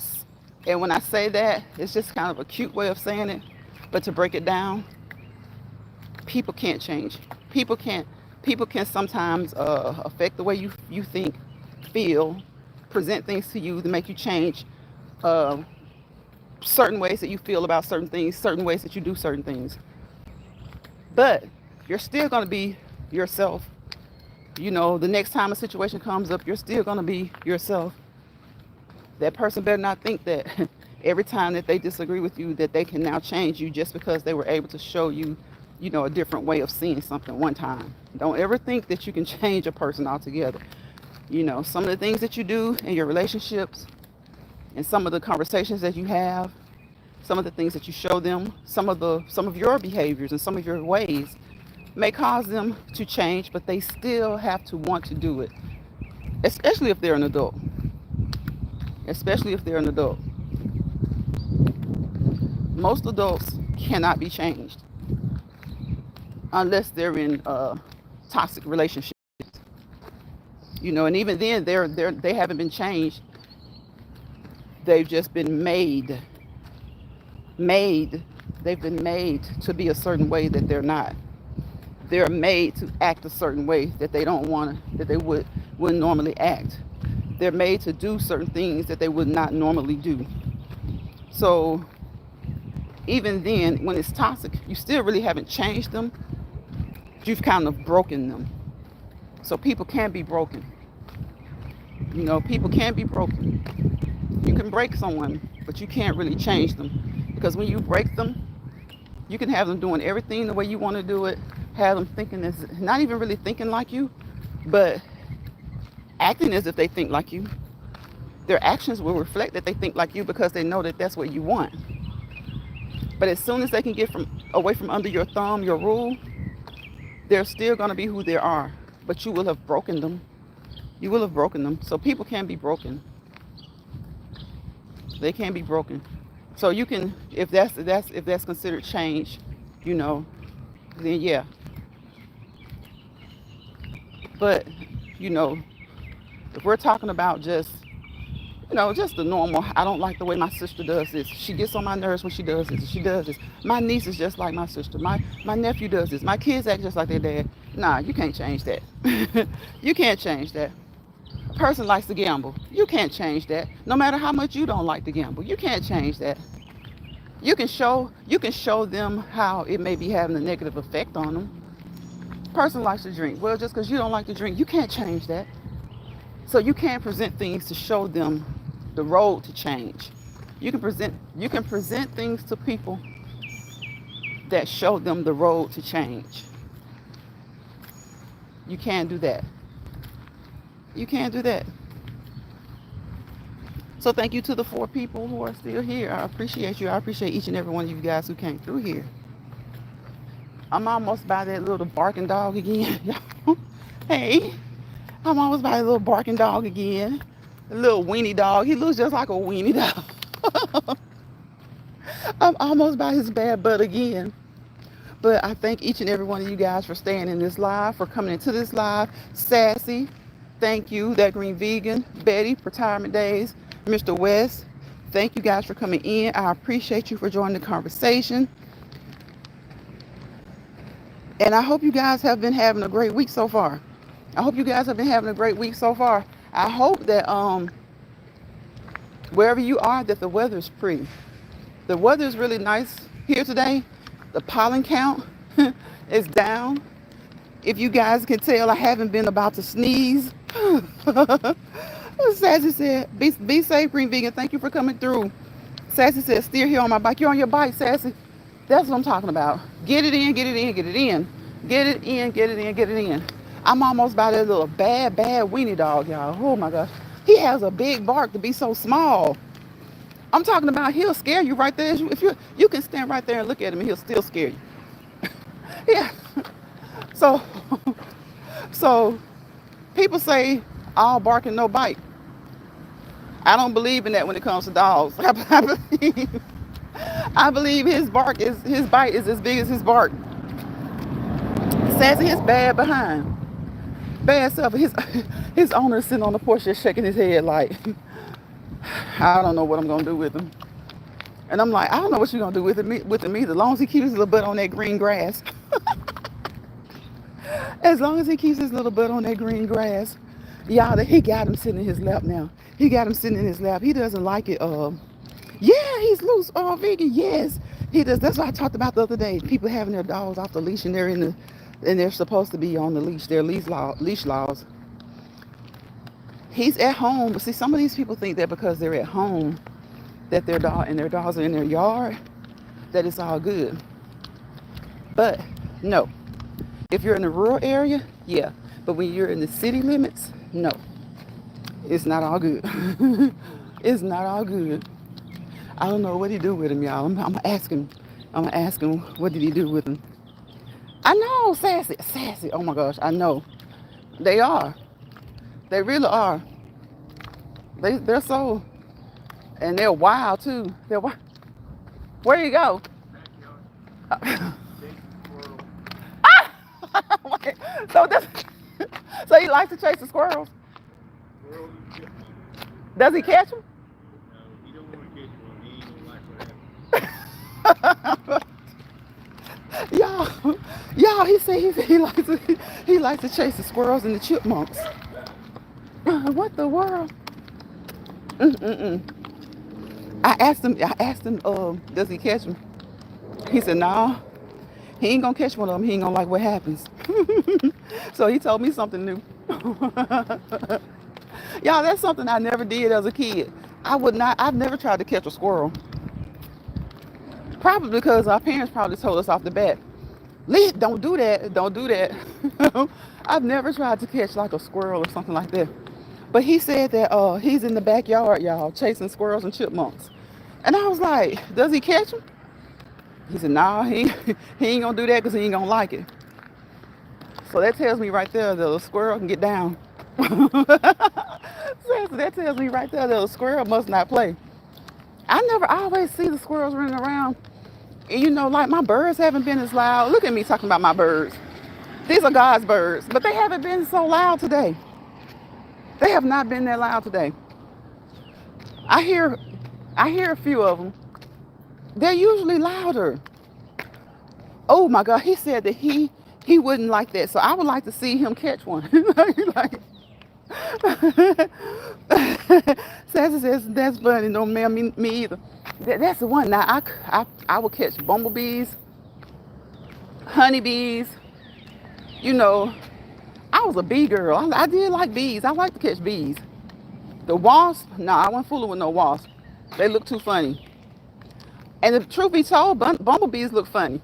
and when I say that, it's just kind of a cute way of saying it, but to break it down, people can't change. People can sometimes affect the way you think, feel, present things to you to make you change certain ways that you feel about certain things, certain ways that you do certain things. But you're still going to be yourself. The next time a situation comes up, you're still going to be yourself. That person better not think that every time that they disagree with you, that they can now change you just because they were able to show you, a different way of seeing something one time. Don't ever think that you can change a person altogether. Some of the things that you do in your relationships and some of the conversations that you have, some of the things that you show them, some of your behaviors and some of your ways may cause them to change, but they still have to want to do it, especially if they're an adult. Especially if they're an adult. Most adults cannot be changed unless they're in toxic relationships. And even then, they haven't been changed. They've just been made. They've been made to be a certain way that they're not. They're made to act a certain way that they don't want to, that they wouldn't normally act. They're made to do certain things that they would not normally do. So even then, when it's toxic, you still really haven't changed them. You've kind of broken them. So people can be broken. People can be broken. You can break someone, but you can't really change them. Because when you break them, you can have them doing everything the way you want to do it, have them thinking as not even really thinking like you, but acting as if they think like you. Their actions will reflect that they think like you because they know that that's what you want. But as soon as they can get away from under your thumb, your rule, they're still going to be who they are. But you will have broken them. You will have broken them. So people can be broken. They can be broken. So you can, if that's considered change, then yeah. But if we're talking about just the normal, I don't like the way my sister does this. She gets on my nerves when she does this. She does this. My niece is just like my sister. My nephew does this. My kids act just like their dad. Nah, you can't change that. You can't change that. A person likes to gamble. You can't change that. No matter how much you don't like to gamble, you can't change that. You can show them how it may be having a negative effect on them. Person likes to drink. Well, just because you don't like to drink, you can't change that. So you can't present things to show them the road to change. You can present things to people that show them the road to change. You can't do that. You can't do that. So thank you to the 4 people who are still here. I appreciate you. I appreciate each and every one of you guys who came through here. I'm almost by that little barking dog again. Hey, I'm almost by a little barking dog again. A little weenie dog. He looks just like a weenie dog. I'm almost by his bad butt again. But I thank each and every one of you guys for staying in this live, for coming into this live. Sassy, thank you. That Green Vegan, Betty, Retirement Days, Mr. West, thank you guys for coming in. I appreciate you for joining the conversation. And I hope you guys have been having a great week so far. I hope you guys have been having a great week so far. I hope that wherever you are, that the weather is pretty. The weather is really nice here today. The pollen count is down. If you guys can tell, I haven't been about to sneeze. Sassy said, be safe, Green Vegan. Thank you for coming through. Sassy said, steer here on my bike. You're on your bike, Sassy. That's what I'm talking about. Get it in, get it in, get it in. Get it in, get it in, get it in. I'm almost by that little bad weenie dog, y'all. Oh my gosh. He has a big bark to be so small. I'm talking about he'll scare you right there. If you can stand right there and look at him and he'll still scare you. Yeah. So people say all bark and no bite. I don't believe in that when it comes to dogs. I believe his bite is as big as his bark. Sassy is bad behind. Bad stuff. His owner is sitting on the porch just shaking his head like, I don't know what I'm gonna do with him. And I'm like, I don't know what you're gonna do with him either. As long as he keeps his little butt on that green grass. As long as he keeps his little butt on that green grass. Y'all, he got him sitting in his lap now. He got him sitting in his lap. He doesn't like it. Yeah, he's loose. Vegan. Yes, he does. That's what I talked about the other day. People having their dogs off the leash and they're supposed to be on the leash. Their leash laws. He's at home, but see, some of these people think that because they're at home, that their dogs are in their yard, that it's all good. But no, if you're in the rural area, yeah. But when you're in the city limits, no, it's not all good. It's not all good. I don't know what he do with him, y'all. I'm gonna ask him. What did he do with him? I know, sassy. Oh my gosh, I know. They are. They really are. They're so, and they're wild too. They're wild. Where you go? So he likes to chase the squirrels. Does he catch them? No, he don't want to catch one. He ain't gonna like what happens. Y'all, he said he likes to chase the squirrels and the chipmunks. What the world? I asked him, does he catch them? He said, no, he ain't gonna catch one of them. He ain't gonna like what happens. So he told me something new. Y'all, that's something I never did as a kid. I've never tried to catch a squirrel. Probably because our parents probably told us off the bat, don't do that. I've never tried to catch like a squirrel or something like that. But he said that he's in the backyard, y'all, chasing squirrels and chipmunks. And I was like, does he catch them? He said, nah, he ain't gonna do that because he ain't gonna like it. So that tells me right there that a squirrel can get down. So that tells me right there that a squirrel must not play. I always see the squirrels running around. And like my birds haven't been as loud. Look at me talking about my birds. These are God's birds, but they haven't been so loud today. They have not been that loud today. I hear a few of them. They're usually louder. Oh my God, he said that he wouldn't like that. So I would like to see him catch one. Sassy says, that's funny. No, ma'am, me either. That's the one. Now, I will catch bumblebees, honeybees. I was a bee girl. I did like bees. I like to catch bees. The wasp, I wasn't fooling with no wasp. They look too funny. And the truth be told, bumblebees look funny.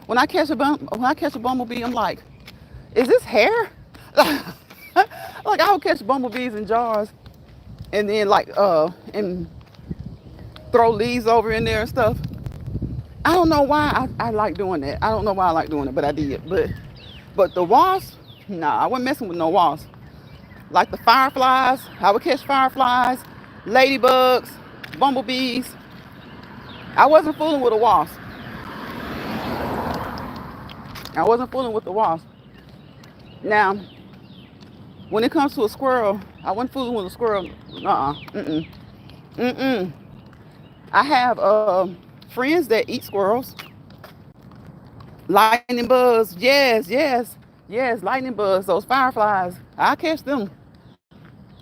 When I catch a bumblebee, I'm like, is this hair? Like I would catch bumblebees in jars and then like and throw leaves over in there and stuff. I don't know why I like doing that. I don't know why I like doing it, but I did. But the wasps, nah, I wasn't messing with no wasps. Like the fireflies, I would catch fireflies, ladybugs, bumblebees. I wasn't fooling with a wasp. I wasn't fooling with the wasp. Now, when it comes to a squirrel, I wasn't fooling with a squirrel. Mm-mm. Mm-mm. I have friends that eat squirrels. Lightning bugs, yes, yes, yes, lightning bugs, those fireflies. I catch them.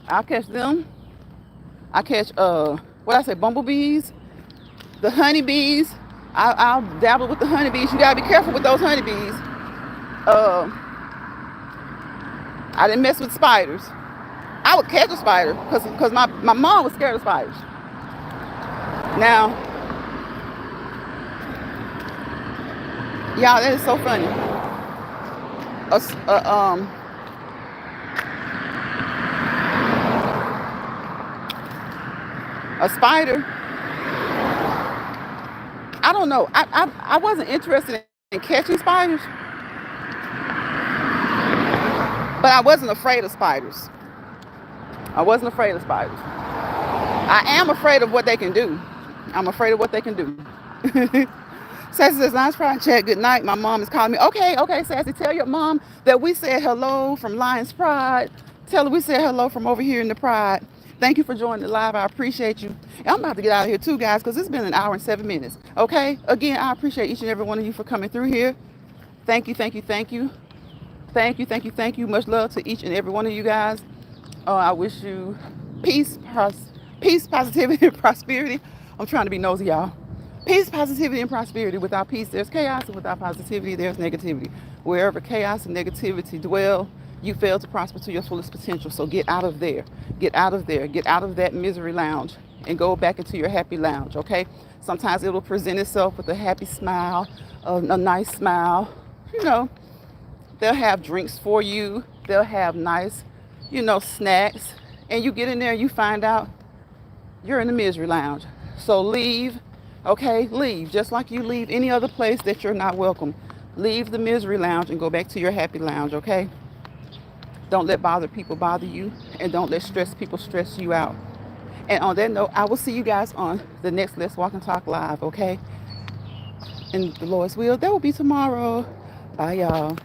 I catch them. I catch what I say, bumblebees, the honeybees. I'll dabble with the honeybees. You gotta be careful with those honeybees. Uh, I didn't mess with spiders. I would catch a spider because my mom was scared of spiders. Now, y'all, that is so funny. A, s- a, um, a spider. I don't know. I wasn't interested in catching spiders, but I wasn't afraid of spiders. I wasn't afraid of spiders. I am afraid of what they can do. I'm afraid of what they can do. Sassy says, nice pride chat. Good night. My mom is calling me. Okay, okay, Sassy. Tell your mom that we said hello from Lions Pride. Tell her we said hello from over here in the Pride. Thank you for joining the live. I appreciate you. And I'm about to get out of here too, guys, because it's been an hour and 7 minutes. Okay? Again, I appreciate each and every one of you for coming through here. Thank you, thank you, thank you. Thank you, thank you, thank you. Much love to each and every one of you guys. I wish you peace, peace, positivity, and prosperity. I'm trying to be nosy, y'all. Peace, positivity, and prosperity. Without peace, there's chaos, and without positivity, there's negativity. Wherever chaos and negativity dwell, you fail to prosper to your fullest potential. So get out of there. Get out of there. Get out of that misery lounge and go back into your happy lounge, okay? Sometimes it will present itself with a happy smile, a nice smile. You know, they'll have drinks for you. They'll have nice, snacks. And you get in there and you find out you're in the misery lounge. So leave, okay? Leave. Just like you leave any other place that you're not welcome. Leave the misery lounge and go back to your happy lounge, okay? Don't let bother people bother you, and don't let stress people stress you out. And on that note, I will see you guys on the next Let's Walk and Talk Live, okay? And the Lord's will, that will be tomorrow. Bye, y'all.